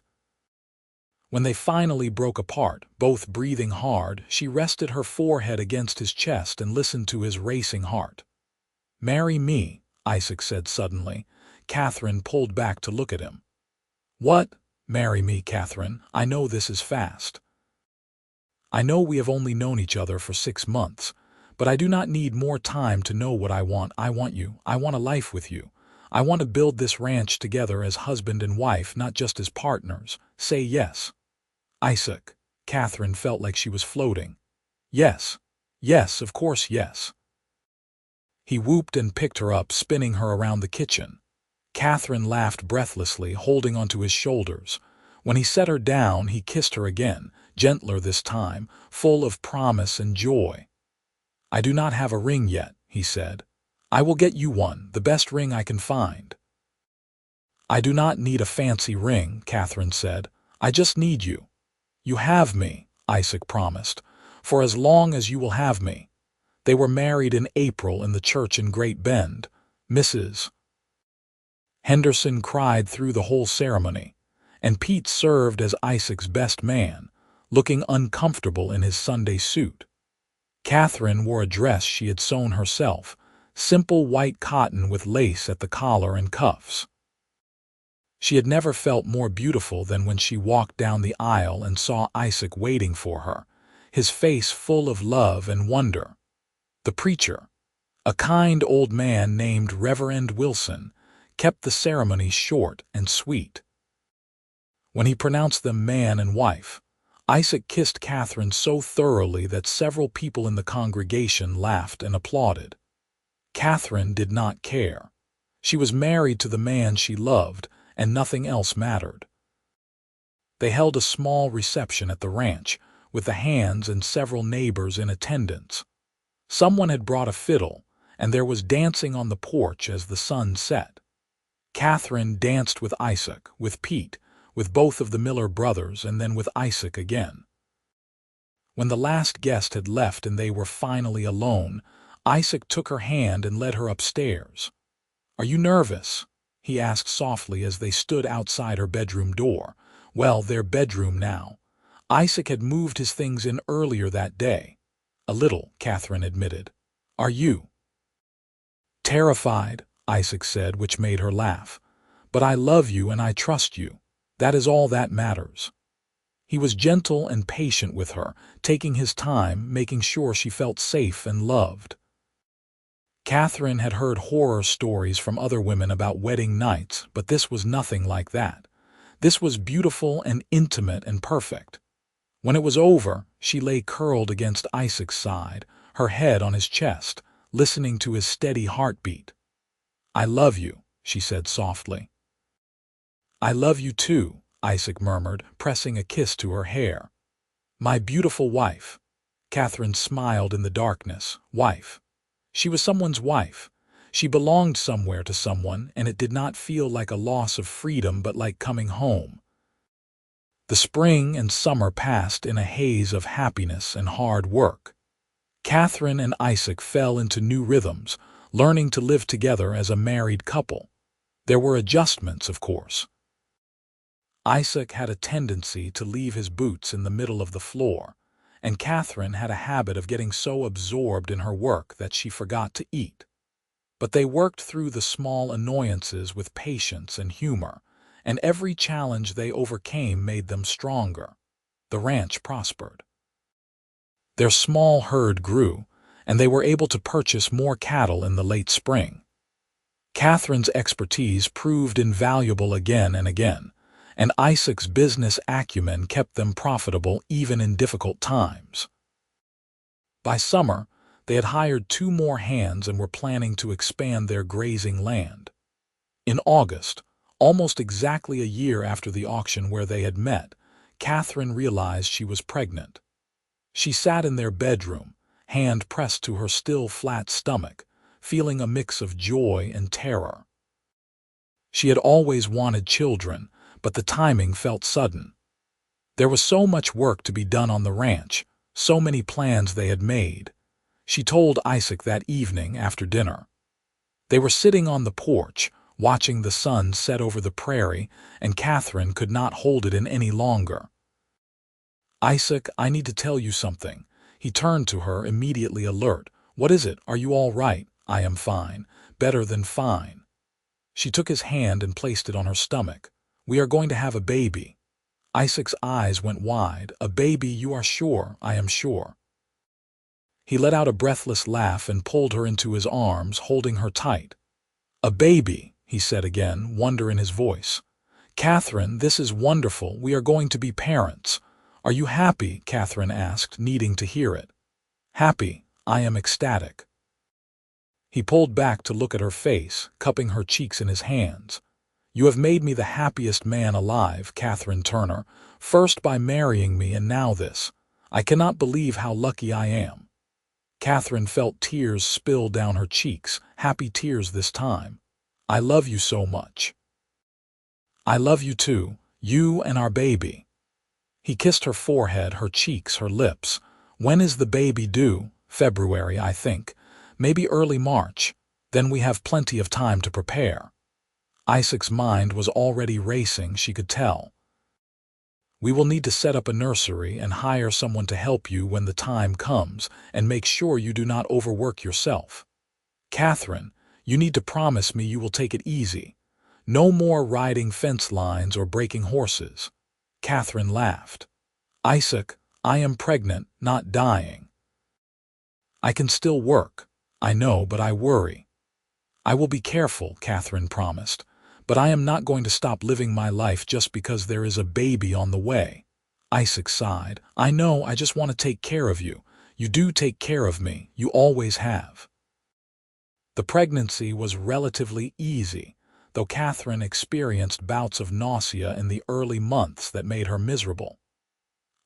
Speaker 1: When they finally broke apart, both breathing hard, she rested her forehead against his chest and listened to his racing heart. "Marry me," Isaac said suddenly. Katherine pulled back to look at him. "What? Marry me, Katherine? I know this is fast. I know we have only known each other for 6 months, but I do not need more time to know what I want. I want you. I want a life with you. I want to build this ranch together as husband and wife, not just as partners. Say yes." "Isaac." Katherine felt like she was floating. "Yes. Yes, of course, yes." He whooped and picked her up, spinning her around the kitchen. Katherine laughed breathlessly, holding onto his shoulders. When he set her down, he kissed her again, gentler this time, full of promise and joy. "I do not have a ring yet," he said. "I will get you one, the best ring I can find." "I do not need a fancy ring," Katherine said. "I just need you." "You have me," Isaac promised, "for as long as you will have me." They were married in April in the church in Great Bend. Mrs. Henderson cried through the whole ceremony, and Pete served as Isaac's best man, looking uncomfortable in his Sunday suit. Katherine wore a dress she had sewn herself, simple white cotton with lace at the collar and cuffs. She had never felt more beautiful than when she walked down the aisle and saw Isaac waiting for her, his face full of love and wonder. The preacher, a kind old man named Reverend Wilson, kept the ceremony short and sweet. When he pronounced them man and wife, Isaac kissed Katherine so thoroughly that several people in the congregation laughed and applauded. Katherine did not care. She was married to the man she loved, and nothing else mattered. They held a small reception at the ranch, with the Hands and several neighbors in attendance. Someone had brought a fiddle, and there was dancing on the porch as the sun set. Katherine danced with Isaac, with Pete, with both of the Miller brothers, and then with Isaac again. When the last guest had left and they were finally alone, Isaac took her hand and led her upstairs. "Are you nervous?" he asked softly as they stood outside her bedroom door. Well, their bedroom now. Isaac had moved his things in earlier that day. "A little," Katherine admitted. "Are you?" "Terrified," Isaac said, which made her laugh. "But I love you and I trust you. That is all that matters." He was gentle and patient with her, taking his time, making sure she felt safe and loved. Katherine had heard horror stories from other women about wedding nights, but this was nothing like that. This was beautiful and intimate and perfect. When it was over, she lay curled against Isaac's side, her head on his chest, listening to his steady heartbeat. "I love you," she said softly. "I love you too," Isaac murmured, pressing a kiss to her hair. "My beautiful wife." Katherine smiled in the darkness. Wife. She was someone's wife. She belonged somewhere to someone, and it did not feel like a loss of freedom but like coming home. The spring and summer passed in a haze of happiness and hard work. Katherine and Isaac fell into new rhythms, learning to live together as a married couple. There were adjustments, of course. Isaac had a tendency to leave his boots in the middle of the floor, and Katherine had a habit of getting so absorbed in her work that she forgot to eat. But they worked through the small annoyances with patience and humor, and every challenge they overcame made them stronger. The ranch prospered. Their small herd grew, and they were able to purchase more cattle in the late spring. Katherine's expertise proved invaluable again and again, and Isaac's business acumen kept them profitable even in difficult times. By summer, they had hired 2 more hands and were planning to expand their grazing land. In August, almost exactly a year after the auction where they had met, Katherine realized she was pregnant. She sat in their bedroom, hand pressed to her still flat stomach, feeling a mix of joy and terror. She had always wanted children, but the timing felt sudden. There was so much work to be done on the ranch, so many plans they had made. She told Isaac that evening after dinner. They were sitting on the porch, watching the sun set over the prairie, and Katherine could not hold it in any longer. "Isaac, I need to tell you something." He turned to her, immediately alert. "What is it? Are you all right?" "I am fine. Better than fine." She took his hand and placed it on her stomach. "We are going to have a baby." Isaac's eyes went wide. "A baby, you are sure?" "I am sure." He let out a breathless laugh and pulled her into his arms, holding her tight. "A baby," he said again, wonder in his voice. "Katherine, this is wonderful. We are going to be parents." "Are you happy?" Katherine asked, needing to hear it. "Happy. I am ecstatic." He pulled back to look at her face, cupping her cheeks in his hands. "You have made me the happiest man alive, Katherine Turner, first by marrying me and now this. I cannot believe how lucky I am." Katherine felt tears spill down her cheeks, happy tears this time. "I love you so much." "I love you too, you and our baby." He kissed her forehead, her cheeks, her lips. "When is the baby due?" "February, I think. Maybe early March. Then we have plenty of time to prepare." Isaac's mind was already racing, she could tell. "We will need to set up a nursery and hire someone to help you when the time comes, and make sure you do not overwork yourself. Katherine, you need to promise me you will take it easy. No more riding fence lines or breaking horses." Katherine laughed. "Isaac, I am pregnant, not dying. I can still work. I know, but I worry." "I will be careful," Katherine promised. "But I am not going to stop living my life just because there is a baby on the way." Isaac sighed. "I know, I just want to take care of you. You do take care of me. You always have." The pregnancy was relatively easy, though Katherine experienced bouts of nausea in the early months that made her miserable.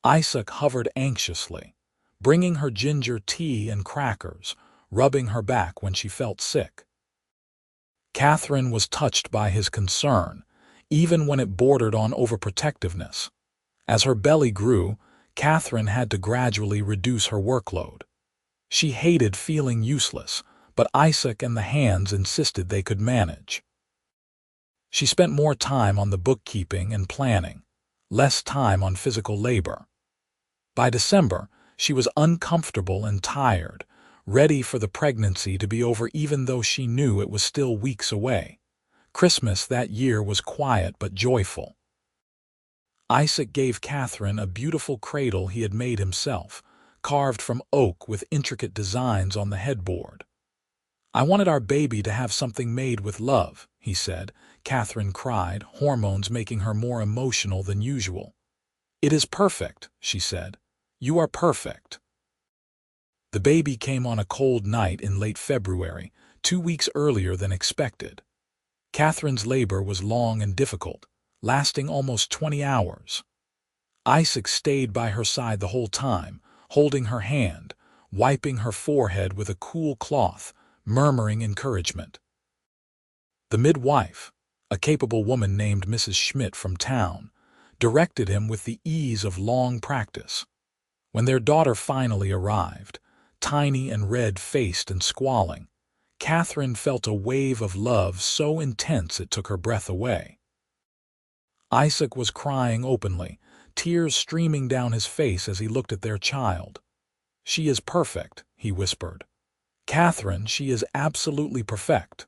Speaker 1: Isaac hovered anxiously, bringing her ginger tea and crackers, rubbing her back when she felt sick. Katherine was touched by his concern, even when it bordered on overprotectiveness. As her belly grew, Katherine had to gradually reduce her workload. She hated feeling useless, but Isaac and the hands insisted they could manage. She spent more time on the bookkeeping and planning, less time on physical labor. By December, she was uncomfortable and tired, ready for the pregnancy to be over even though she knew it was still weeks away. Christmas that year was quiet but joyful. Isaac gave Katherine a beautiful cradle he had made himself, carved from oak with intricate designs on the headboard. "I wanted our baby to have something made with love," he said. Katherine cried, hormones making her more emotional than usual. "It is perfect," she said. "You are perfect." The baby came on a cold night in late February, 2 weeks earlier than expected. Katherine's labor was long and difficult, lasting almost 20 hours. Isaac stayed by her side the whole time, holding her hand, wiping her forehead with a cool cloth, murmuring encouragement. The midwife, a capable woman named Mrs. Schmidt from town, directed him with the ease of long practice. When their daughter finally arrived, tiny and red-faced and squalling, Katherine felt a wave of love so intense it took her breath away. Isaac was crying openly, tears streaming down his face as he looked at their child. "She is perfect," he whispered. "Katherine, she is absolutely perfect."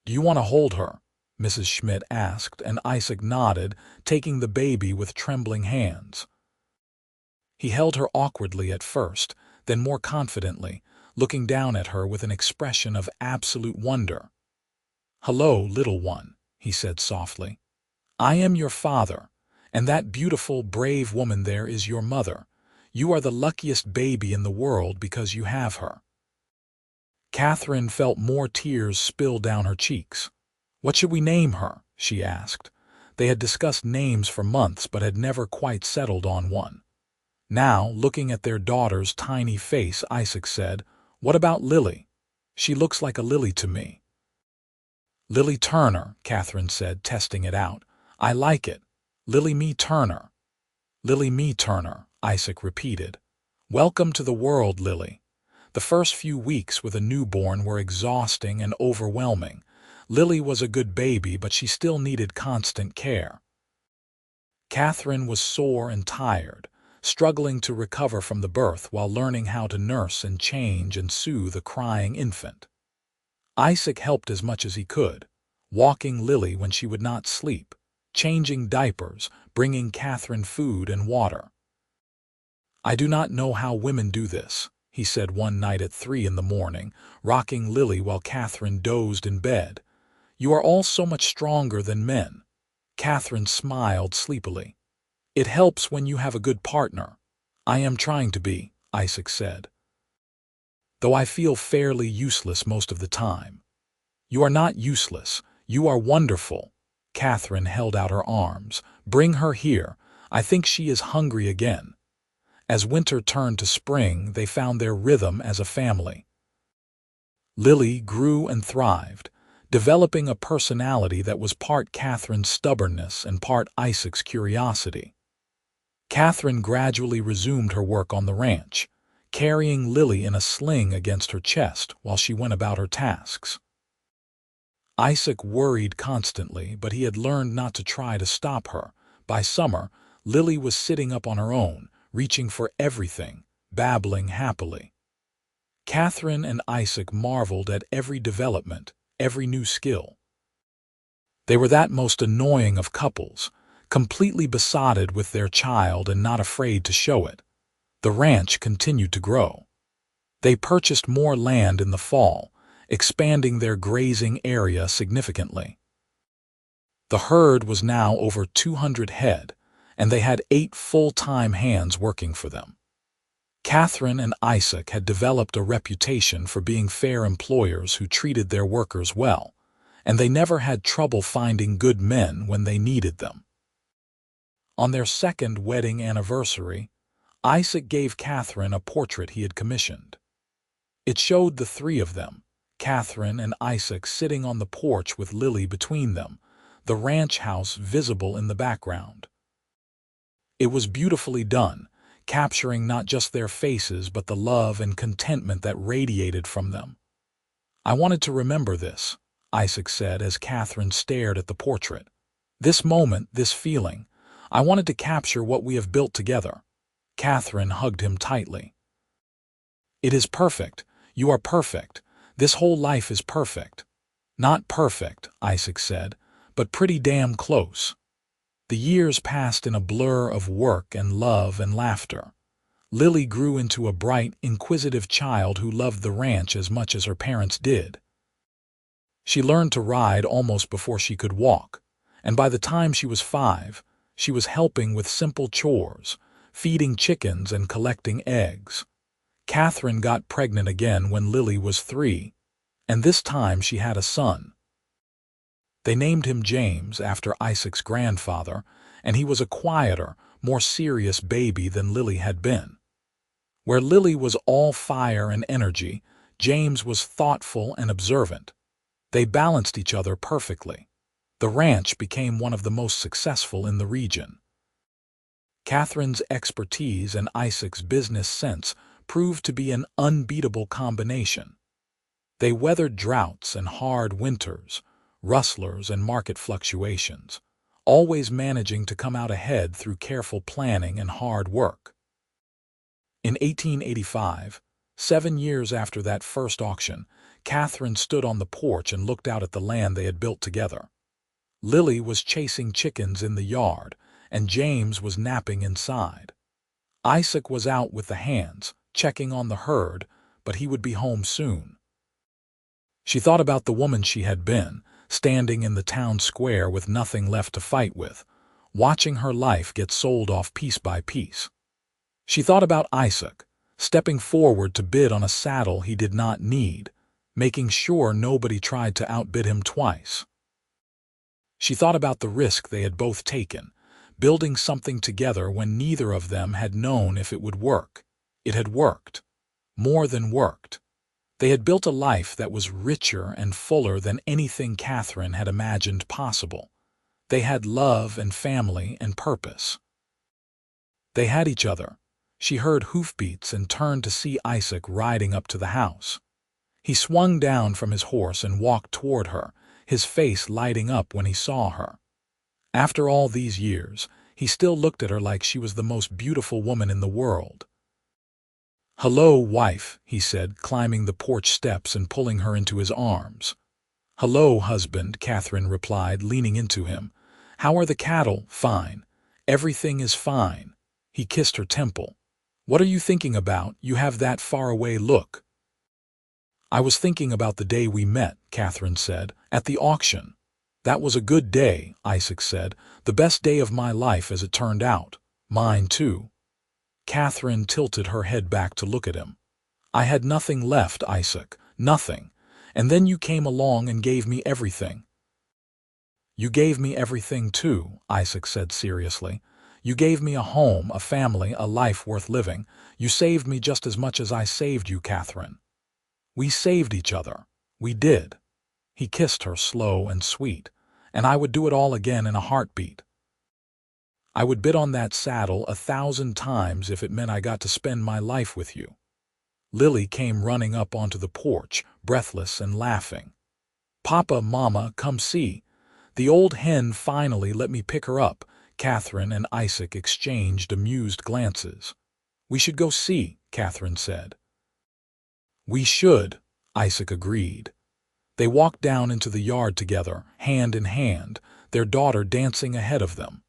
Speaker 1: "Do you want to hold her?" Mrs. Schmidt asked, and Isaac nodded, taking the baby with trembling hands. He held her awkwardly at first, then more confidently, looking down at her with an expression of absolute wonder. "Hello, little one," he said softly. "I am your father, and that beautiful, brave woman there is your mother. You are the luckiest baby in the world because you have her." Katherine felt more tears spill down her cheeks. "What should we name her?" she asked. They had discussed names for months but had never quite settled on one. Now, looking at their daughter's tiny face, Isaac said, "What about Lily? She looks like a lily to me." "Lily Turner," Katherine said, testing it out. "I like it. Lily Me Turner." "Lily Me Turner," Isaac repeated. "Welcome to the world, Lily." The first few weeks with a newborn were exhausting and overwhelming. Lily was a good baby, but she still needed constant care. Katherine was sore and tired, struggling to recover from the birth while learning how to nurse and change and soothe a crying infant. Isaac helped as much as he could, walking Lily when she would not sleep, changing diapers, bringing Katherine food and water. "I do not know how women do this," he said one night at 3 in the morning, rocking Lily while Katherine dozed in bed. "You are all so much stronger than men." Katherine smiled sleepily. "It helps when you have a good partner." "I am trying to be," Isaac said, "though I feel fairly useless most of the time." "You are not useless. You are wonderful." Katherine held out her arms. "Bring her here. I think she is hungry again." As winter turned to spring, they found their rhythm as a family. Lily grew and thrived, developing a personality that was part Katherine's stubbornness and part Isaac's curiosity. Katherine gradually resumed her work on the ranch, carrying Lily in a sling against her chest while she went about her tasks. Isaac worried constantly, but he had learned not to try to stop her. By summer, Lily was sitting up on her own, reaching for everything, babbling happily. Katherine and Isaac marveled at every development, every new skill. They were that most annoying of couples, completely besotted with their child and not afraid to show it. The ranch continued to grow. They purchased more land in the fall, expanding their grazing area significantly. The herd was now over 200 head, and they had 8 full-time hands working for them. Katherine and Isaac had developed a reputation for being fair employers who treated their workers well, and they never had trouble finding good men when they needed them. On their second wedding anniversary, Isaac gave Katherine a portrait he had commissioned. It showed the three of them, Katherine and Isaac, sitting on the porch with Lily between them, the ranch house visible in the background. It was beautifully done, capturing not just their faces but the love and contentment that radiated from them. "I wanted to remember this," Isaac said as Katherine stared at the portrait. "This moment, this feeling. I wanted to capture what we have built together." Katherine hugged him tightly. "It is perfect. You are perfect. This whole life is perfect." "Not perfect," Isaac said, "but pretty damn close." The years passed in a blur of work and love and laughter. Lily grew into a bright, inquisitive child who loved the ranch as much as her parents did. She learned to ride almost before she could walk, and by the time she was 5, she was helping with simple chores, feeding chickens and collecting eggs. Katherine got pregnant again when Lily was 3, and this time she had a son. They named him James after Isaac's grandfather, and he was a quieter, more serious baby than Lily had been. Where Lily was all fire and energy, James was thoughtful and observant. They balanced each other perfectly. The ranch became one of the most successful in the region. Katherine's expertise and Isaac's business sense proved to be an unbeatable combination. They weathered droughts and hard winters, rustlers and market fluctuations, always managing to come out ahead through careful planning and hard work. In 1885, 7 years after that first auction, Katherine stood on the porch and looked out at the land they had built together. Lily was chasing chickens in the yard, and James was napping inside. Isaac was out with the hands, checking on the herd, but he would be home soon. She thought about the woman she had been, standing in the town square with nothing left to fight with, watching her life get sold off piece by piece. She thought about Isaac, stepping forward to bid on a saddle he did not need, making sure nobody tried to outbid him twice. She thought about the risk they had both taken, building something together when neither of them had known if it would work. It had worked. More than worked. They had built a life that was richer and fuller than anything Katherine had imagined possible. They had love and family and purpose. They had each other. She heard hoofbeats and turned to see Isaac riding up to the house. He swung down from his horse and walked toward her, his face lighting up when he saw her. After all these years, he still looked at her like she was the most beautiful woman in the world. "Hello, wife," he said, climbing the porch steps and pulling her into his arms. "Hello, husband," Katherine replied, leaning into him. "How are the cattle?" "Fine. Everything is fine." He kissed her temple. "What are you thinking about? You have that faraway look." "I was thinking about the day we met," Katherine said, "at the auction." "That was a good day," Isaac said. "The best day of my life as it turned out." "Mine too." Katherine tilted her head back to look at him. "I had nothing left, Isaac, nothing. And then you came along and gave me everything." "You gave me everything too," Isaac said seriously. "You gave me a home, a family, a life worth living. You saved me just as much as I saved you, Katherine. We saved each other. We did." He kissed her slow and sweet. "And I would do it all again in a heartbeat. I would bid on that saddle 1,000 times if it meant I got to spend my life with you." Lily came running up onto the porch, breathless and laughing. "Papa, Mama, come see. The old hen finally let me pick her up." Katherine and Isaac exchanged amused glances. "We should go see," Katherine said. "We should," Isaac agreed. They walked down into the yard together, hand in hand, their daughter dancing ahead of them.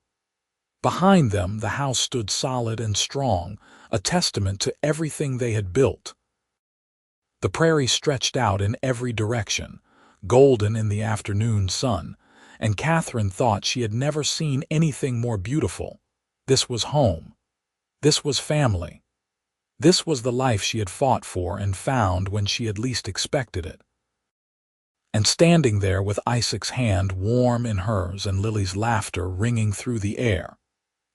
Speaker 1: Behind them, the house stood solid and strong, a testament to everything they had built. The prairie stretched out in every direction, golden in the afternoon sun, and Katherine thought she had never seen anything more beautiful. This was home. This was family. This was the life she had fought for and found when she had least expected it. And standing there with Isaac's hand warm in hers and Lily's laughter ringing through the air,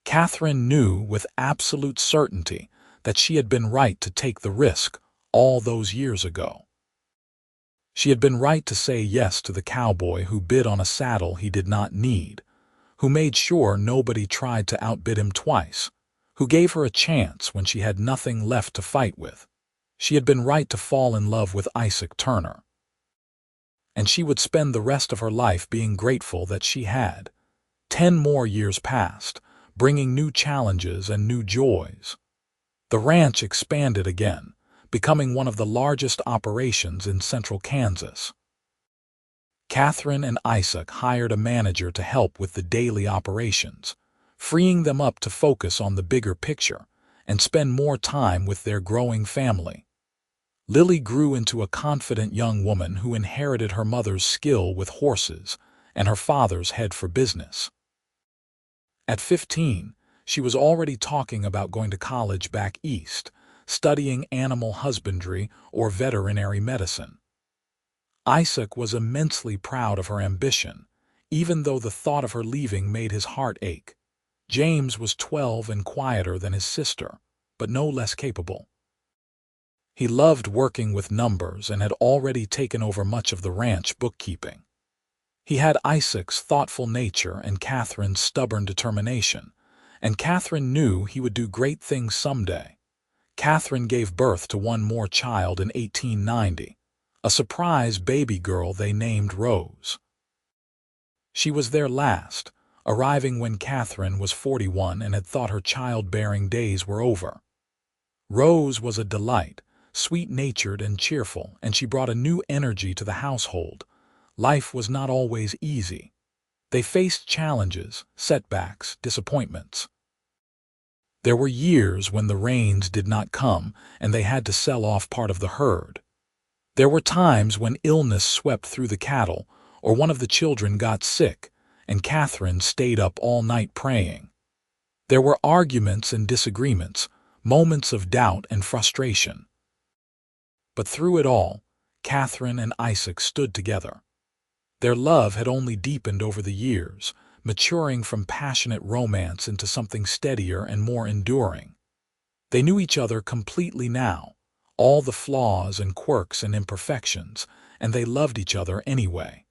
Speaker 1: Katherine knew with absolute certainty that she had been right to take the risk all those years ago. She had been right to say yes to the cowboy who bid on a saddle he did not need, who made sure nobody tried to outbid him twice, who gave her a chance when she had nothing left to fight with. She had been right to fall in love with Isaac Turner. And she would spend the rest of her life being grateful that she had. 10 more years passed, bringing new challenges and new joys. The ranch expanded again, becoming one of the largest operations in central Kansas. Katherine and Isaac hired a manager to help with the daily operations, freeing them up to focus on the bigger picture and spend more time with their growing family. Lily grew into a confident young woman who inherited her mother's skill with horses and her father's head for business. At 15, she was already talking about going to college back east, studying animal husbandry or veterinary medicine. Isaac was immensely proud of her ambition, even though the thought of her leaving made his heart ache. James was 12 and quieter than his sister, but no less capable. He loved working with numbers and had already taken over much of the ranch bookkeeping. He had Isaac's thoughtful nature and Katherine's stubborn determination, and Katherine knew he would do great things someday. Katherine gave birth to one more child in 1890, a surprise baby girl they named Rose. She was their last, arriving when Katherine was 41 and had thought her childbearing days were over. Rose was a delight, sweet-natured and cheerful, and she brought a new energy to the household. Life was not always easy. They faced challenges, setbacks, disappointments. There were years when the rains did not come and they had to sell off part of the herd. There were times when illness swept through the cattle or one of the children got sick and Katherine stayed up all night praying. There were arguments and disagreements, moments of doubt and frustration. But through it all, Katherine and Isaac stood together. Their love had only deepened over the years, maturing from passionate romance into something steadier and more enduring. They knew each other completely now, all the flaws and quirks and imperfections, and they loved each other anyway.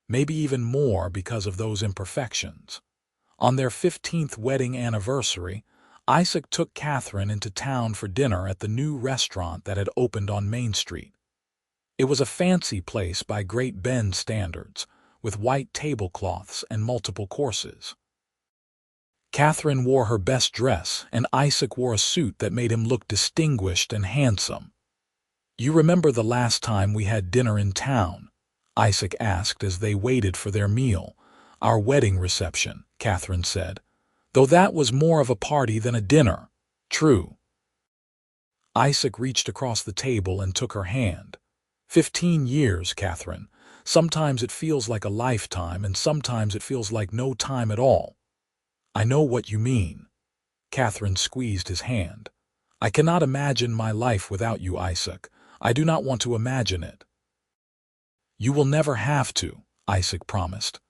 Speaker 1: Maybe even more because of those imperfections. On their 15th wedding anniversary, Isaac took Katherine into town for dinner at the new restaurant that had opened on Main Street. It was a fancy place by Great Bend standards, with white tablecloths and multiple courses. Katherine wore her best dress, and Isaac wore a suit that made him look distinguished and handsome. "You remember the last time we had dinner in town?" Isaac asked as they waited for their meal. "Our wedding reception," Katherine said. "Though that was more of a party than a dinner." "True." Isaac reached across the table and took her hand. 15 years, Katherine. Sometimes it feels like a lifetime, and sometimes it feels like no time at all. "I know what you mean." Katherine squeezed his hand. "I cannot imagine my life without you, Isaac. I do not want to imagine it." "You will never have to," Isaac promised.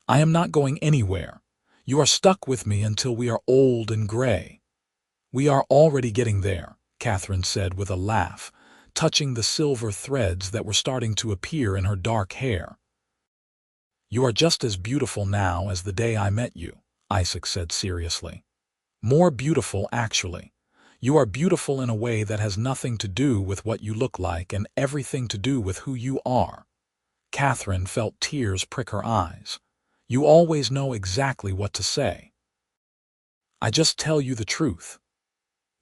Speaker 1: "I am not going anywhere. You are stuck with me until we are old and gray." "We are already getting there," Katherine said with a laugh, touching the silver threads that were starting to appear in her dark hair. "You are just as beautiful now as the day I met you," Isaac said seriously. "More beautiful, actually. You are beautiful in a way that has nothing to do with what you look like and everything to do with who you are." Katherine felt tears prick her eyes. "You always know exactly what to say." "I just tell you the truth."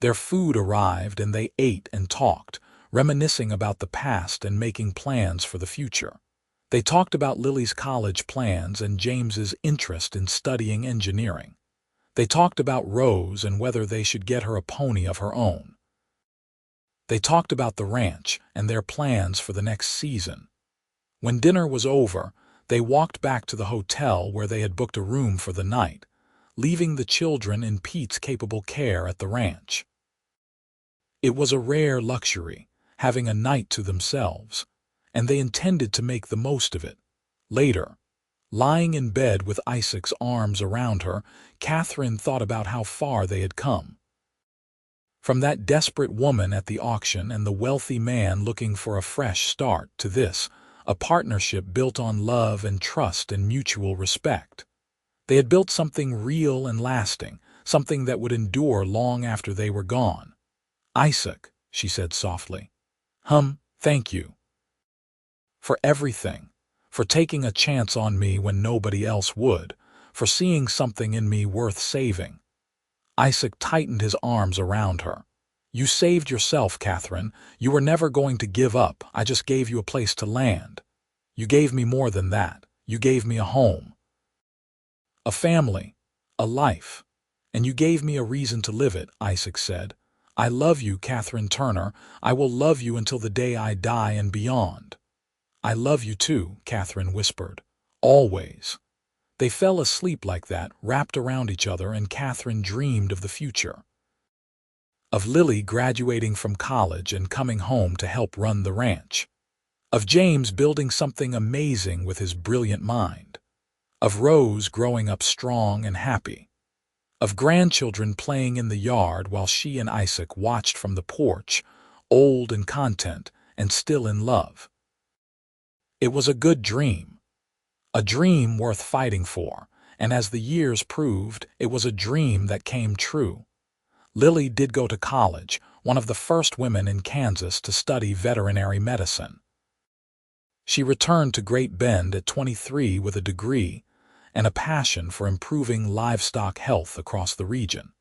Speaker 1: Their food arrived and they ate and talked, reminiscing about the past and making plans for the future. They talked about Lily's college plans and James's interest in studying engineering. They talked about Rose and whether they should get her a pony of her own. They talked about the ranch and their plans for the next season. When dinner was over, they walked back to the hotel where they had booked a room for the night, leaving the children in Pete's capable care at the ranch. It was a rare luxury, having a night to themselves, and they intended to make the most of it. Later, lying in bed with Isaac's arms around her, Katherine thought about how far they had come. From that desperate woman at the auction and the wealthy man looking for a fresh start to this, a partnership built on love and trust and mutual respect. They had built something real and lasting, something that would endure long after they were gone. "Isaac," she said softly. Thank you. For everything. For taking a chance on me when nobody else would. For seeing something in me worth saving." Isaac tightened his arms around her. "You saved yourself, Katherine. You were never going to give up. I just gave you a place to land. You gave me more than that. You gave me a home, a family, a life. And you gave me a reason to live it," Isaac said. "I love you, Katherine Turner. I will love you until the day I die and beyond." "I love you too," Katherine whispered. "Always." They fell asleep like that, wrapped around each other, and Katherine dreamed of the future. Of Lily graduating from college and coming home to help run the ranch. Of James building something amazing with his brilliant mind. Of Rose growing up strong and happy. Of grandchildren playing in the yard while she and Isaac watched from the porch, old and content and still in love. It was a good dream. A dream worth fighting for, and as the years proved, it was a dream that came true. Lily did go to college, one of the first women in Kansas to study veterinary medicine. She returned to Great Bend at 23 with a degree and a passion for improving livestock health across the region.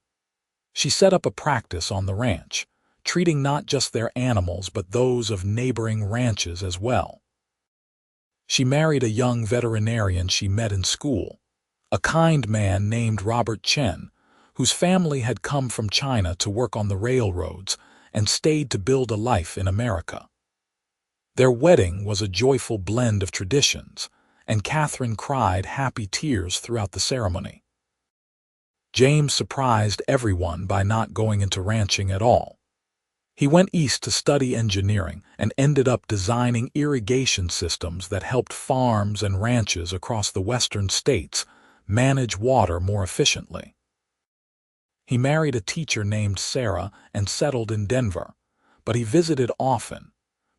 Speaker 1: She set up a practice on the ranch, treating not just their animals but those of neighboring ranches as well. She married a young veterinarian she met in school, a kind man named Robert Chen, whose family had come from China to work on the railroads and stayed to build a life in America. Their wedding was a joyful blend of traditions, and Katherine cried happy tears throughout the ceremony. James surprised everyone by not going into ranching at all. He went east to study engineering and ended up designing irrigation systems that helped farms and ranches across the western states manage water more efficiently. He married a teacher named Sarah and settled in Denver, but he visited often,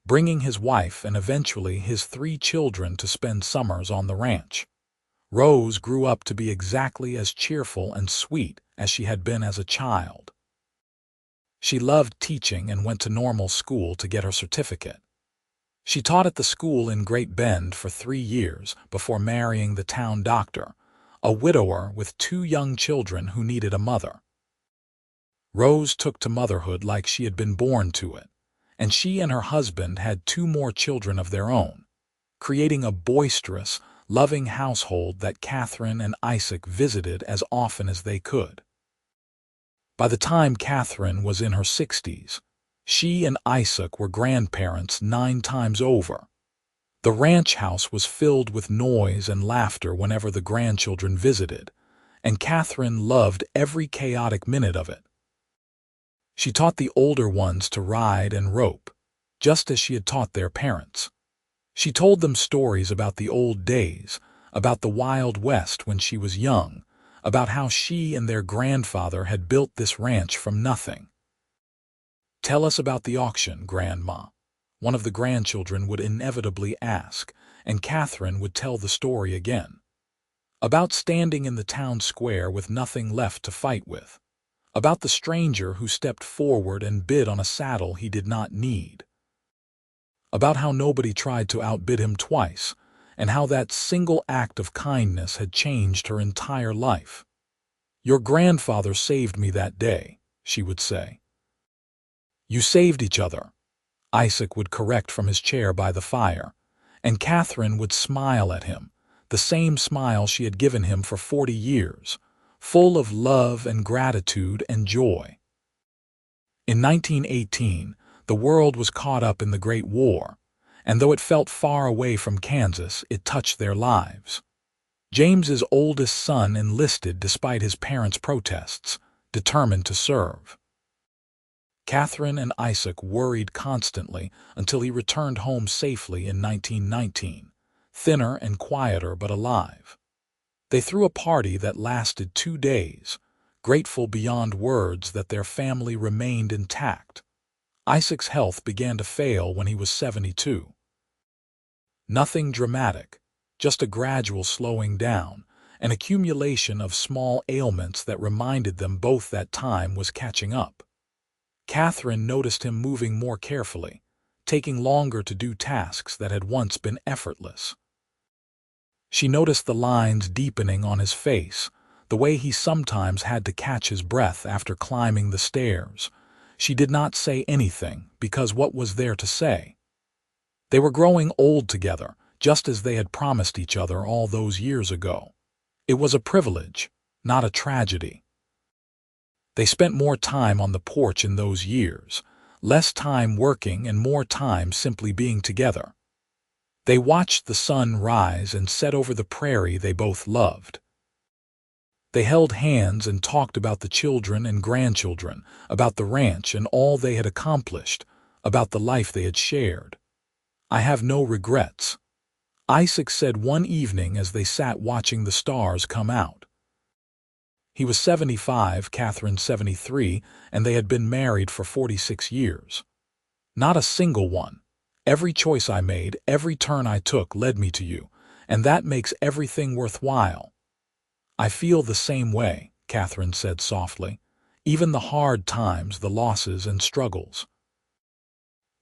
Speaker 1: bringing his wife and eventually his 3 children to spend summers on the ranch. Rose grew up to be exactly as cheerful and sweet as she had been as a child. She loved teaching and went to normal school to get her certificate. She taught at the school in Great Bend for 3 years before marrying the town doctor, a widower with 2 young children who needed a mother. Rose took to motherhood like she had been born to it, and she and her husband had 2 more children of their own, creating a boisterous, loving household that Katherine and Isaac visited as often as they could. By the time Katherine was in her 60s, she and Isaac were grandparents 9 times over. The ranch house was filled with noise and laughter whenever the grandchildren visited, and Katherine loved every chaotic minute of it. She taught the older ones to ride and rope, just as she had taught their parents. She told them stories about the old days, about the Wild West when she was young, about how she and their grandfather had built this ranch from nothing. "Tell us about the auction, Grandma," one of the grandchildren would inevitably ask, and Katherine would tell the story again. About standing in the town square with nothing left to fight with. About the stranger who stepped forward and bid on a saddle he did not need. About how nobody tried to outbid him twice, and how that single act of kindness had changed her entire life. "Your grandfather saved me that day," she would say. "You saved each other," Isaac would correct from his chair by the fire, and Katherine would smile at him, the same smile she had given him for 40 years, full of love and gratitude and joy. In 1918, the world was caught up in the Great War, and though it felt far away from Kansas, it touched their lives. James's oldest son enlisted despite his parents' protests, determined to serve. Katherine and Isaac worried constantly until he returned home safely in 1919, thinner and quieter but alive. They threw a party that lasted 2 days, grateful beyond words that their family remained intact. Isaac's health began to fail when he was 72. Nothing dramatic, just a gradual slowing down, an accumulation of small ailments that reminded them both that time was catching up. Katherine noticed him moving more carefully, taking longer to do tasks that had once been effortless. She noticed the lines deepening on his face, the way he sometimes had to catch his breath after climbing the stairs. She did not say anything, because what was there to say? They were growing old together, just as they had promised each other all those years ago. It was a privilege, not a tragedy. They spent more time on the porch in those years, less time working and more time simply being together. They watched the sun rise and set over the prairie they both loved. They held hands and talked about the children and grandchildren, about the ranch and all they had accomplished, about the life they had shared. "I have no regrets," Isaac said one evening as they sat watching the stars come out. He was 75, Katherine 73, and they had been married for 46 years. "Not a single one. Every choice I made, every turn I took led me to you, and that makes everything worthwhile." "I feel the same way," Katherine said softly. "Even the hard times, the losses and struggles.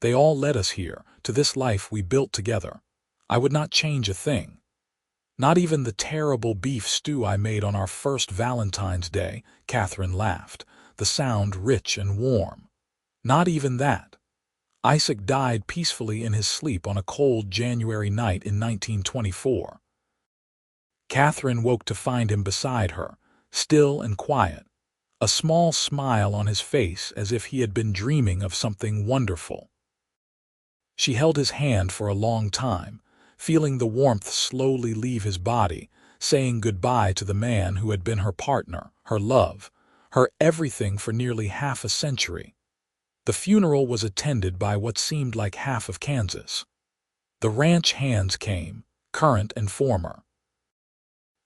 Speaker 1: They all led us here, to this life we built together. I would not change a thing. Not even the terrible beef stew I made on our first Valentine's Day," Katherine laughed, the sound rich and warm. "Not even that. Isaac died peacefully in his sleep on a cold January night in 1924. Katherine woke to find him beside her, still and quiet, a small smile on his face as if he had been dreaming of something wonderful. She held his hand for a long time, feeling the warmth slowly leave his body, saying goodbye to the man who had been her partner, her love, her everything for nearly half a century. The funeral was attended by what seemed like half of Kansas. The ranch hands came, current and former.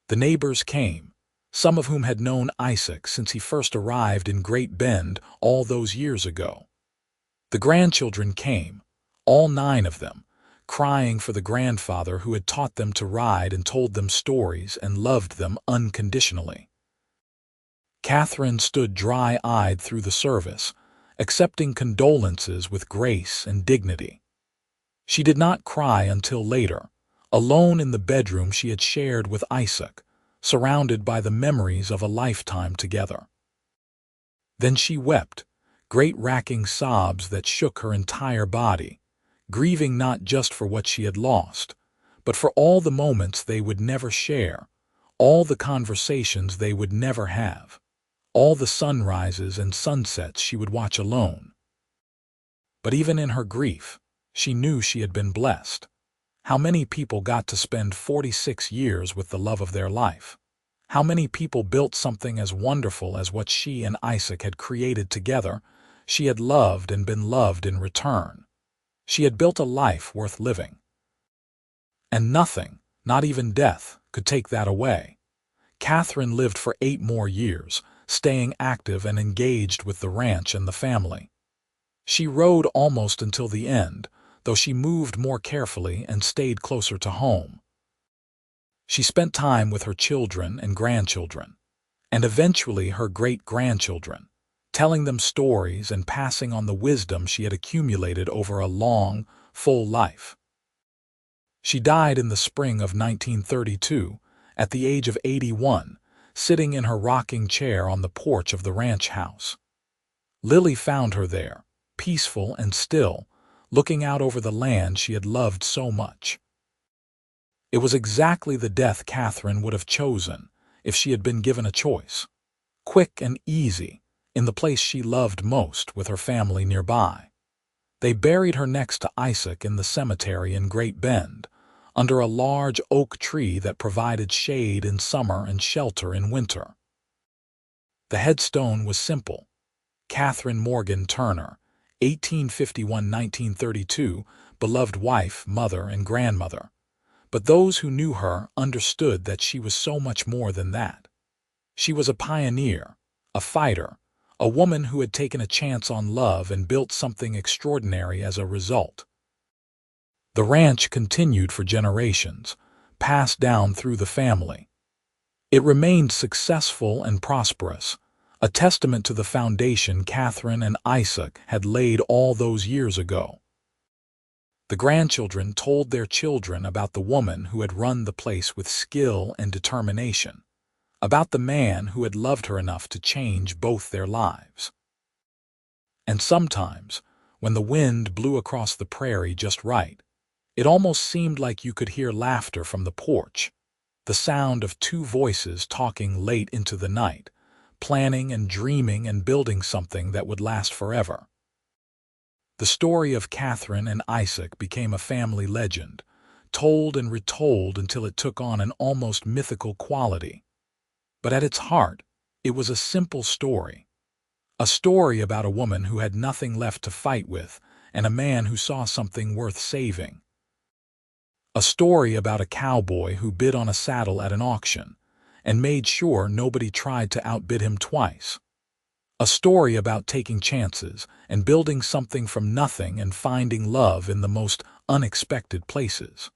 Speaker 1: The neighbors came, some of whom had known Isaac since he first arrived in Great Bend all those years ago. The grandchildren came, all 9 of them, crying for the grandfather who had taught them to ride and told them stories and loved them unconditionally. Katherine stood dry-eyed through the service, accepting condolences with grace and dignity. She did not cry until later, alone in the bedroom she had shared with Isaac, surrounded by the memories of a lifetime together. Then she wept, great racking sobs that shook her entire body, grieving not just for what she had lost, but for all the moments they would never share, all the conversations they would never have, all the sunrises and sunsets she would watch alone. But even in her grief, she knew she had been blessed. How many people got to spend 46 years with the love of their life? How many people built something as wonderful as what she and Isaac had created together? She had loved and been loved in return. She had built a life worth living. And nothing, not even death, could take that away. Katherine lived for 8 more years, staying active and engaged with the ranch and the family. She rode almost until the end, though she moved more carefully and stayed closer to home. She spent time with her children and grandchildren, and eventually her great-grandchildren, telling them stories and passing on the wisdom she had accumulated over a long, full life. She died in the spring of 1932, at the age of 81, sitting in her rocking chair on the porch of the ranch house. Lily found her there, peaceful and still, looking out over the land she had loved so much. It was exactly the death Katherine would have chosen if she had been given a choice. Quick and easy, in the place she loved most with her family nearby. They buried her next to Isaac in the cemetery in Great Bend, under a large oak tree that provided shade in summer and shelter in winter. The headstone was simple. Katherine Morgan Turner, 1851–1932, beloved wife, mother, and grandmother. But those who knew her understood that she was so much more than that. She was a pioneer, a fighter, a woman who had taken a chance on love and built something extraordinary as a result. The ranch continued for generations, passed down through the family. It remained successful and prosperous, a testament to the foundation Katherine and Isaac had laid all those years ago. The grandchildren told their children about the woman who had run the place with skill and determination, about the man who had loved her enough to change both their lives. And sometimes, when the wind blew across the prairie just right, it almost seemed like you could hear laughter from the porch, the sound of two voices talking late into the night, planning and dreaming and building something that would last forever. The story of Katherine and Isaac became a family legend, told and retold until it took on an almost mythical quality. But at its heart, it was a simple story. A story about a woman who had nothing left to fight with and a man who saw something worth saving. A story about a cowboy who bid on a saddle at an auction and made sure nobody tried to outbid him twice. A story about taking chances and building something from nothing and finding love in the most unexpected places.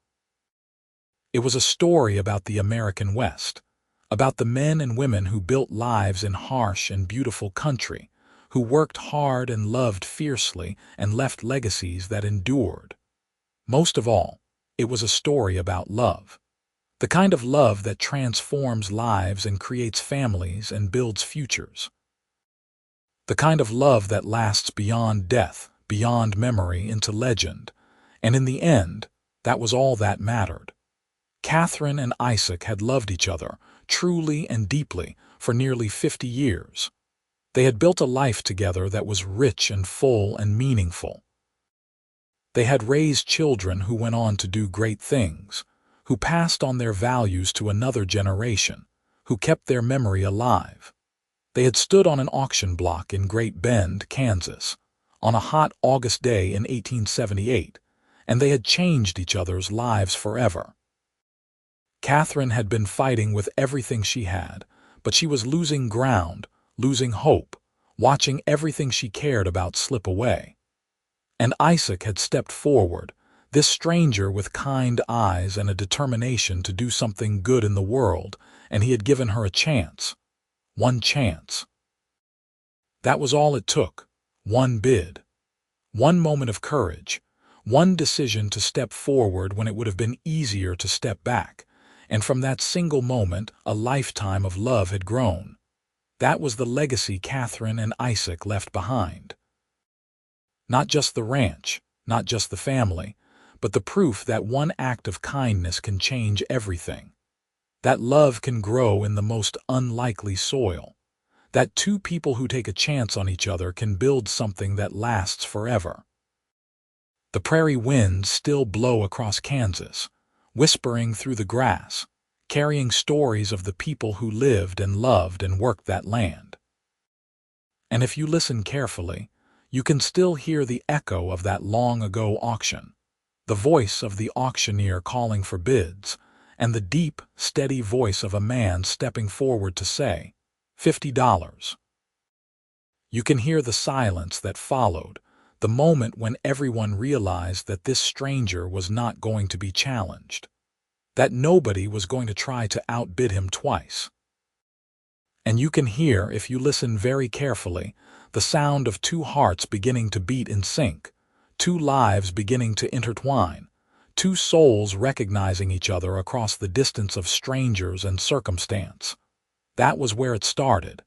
Speaker 1: It was a story about the American West, about the men and women who built lives in harsh and beautiful country, who worked hard and loved fiercely and left legacies that endured. Most of all, it was a story about love. The kind of love that transforms lives and creates families and builds futures. The kind of love that lasts beyond death, beyond memory, into legend. And in the end, that was all that mattered. Katherine and Isaac had loved each other, truly and deeply, for nearly 50 years. They had built a life together that was rich and full and meaningful. They had raised children who went on to do great things, who passed on their values to another generation, who kept their memory alive. They had stood on an auction block in Great Bend, Kansas, on a hot August day in 1878, and they had changed each other's lives forever. Katherine had been fighting with everything she had, but she was losing ground, losing hope, watching everything she cared about slip away. And Isaac had stepped forward, this stranger with kind eyes and a determination to do something good in the world, and he had given her a chance. One chance. That was all it took. One bid. One moment of courage. One decision to step forward when it would have been easier to step back. And from that single moment, a lifetime of love had grown. That was the legacy Katherine and Isaac left behind. Not just the ranch, not just the family, but the proof that one act of kindness can change everything. That love can grow in the most unlikely soil. That two people who take a chance on each other can build something that lasts forever. The prairie winds still blow across Kansas, whispering through the grass, carrying stories of the people who lived and loved and worked that land. And if you listen carefully, you can still hear the echo of that long-ago auction, the voice of the auctioneer calling for bids, and the deep, steady voice of a man stepping forward to say, $50. You can hear the silence that followed, the moment when everyone realized that this stranger was not going to be challenged, that nobody was going to try to outbid him twice. And you can hear, if you listen very carefully, the sound of two hearts beginning to beat in sync, two lives beginning to intertwine, two souls recognizing each other across the distance of strangers and circumstance. That was where it started.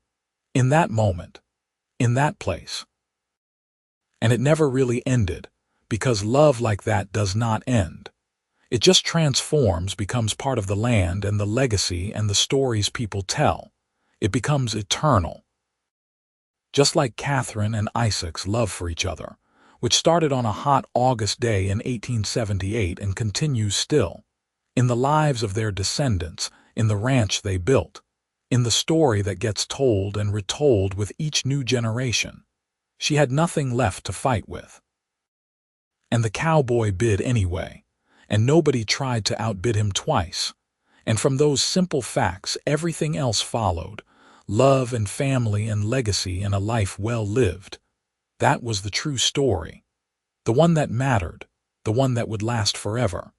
Speaker 1: In that moment. In that place. And it never really ended, because love like that does not end. It just transforms, becomes part of the land and the legacy and the stories people tell. It becomes eternal. Just like Katherine and Isaac's love for each other, which started on a hot August day in 1878 and continues still, in the lives of their descendants, in the ranch they built, in the story that gets told and retold with each new generation. She had nothing left to fight with. And the cowboy bid anyway, and nobody tried to outbid him twice. And from those simple facts, everything else followed: love and family and legacy and a life well lived. That was the true story, the one that mattered, the one that would last forever.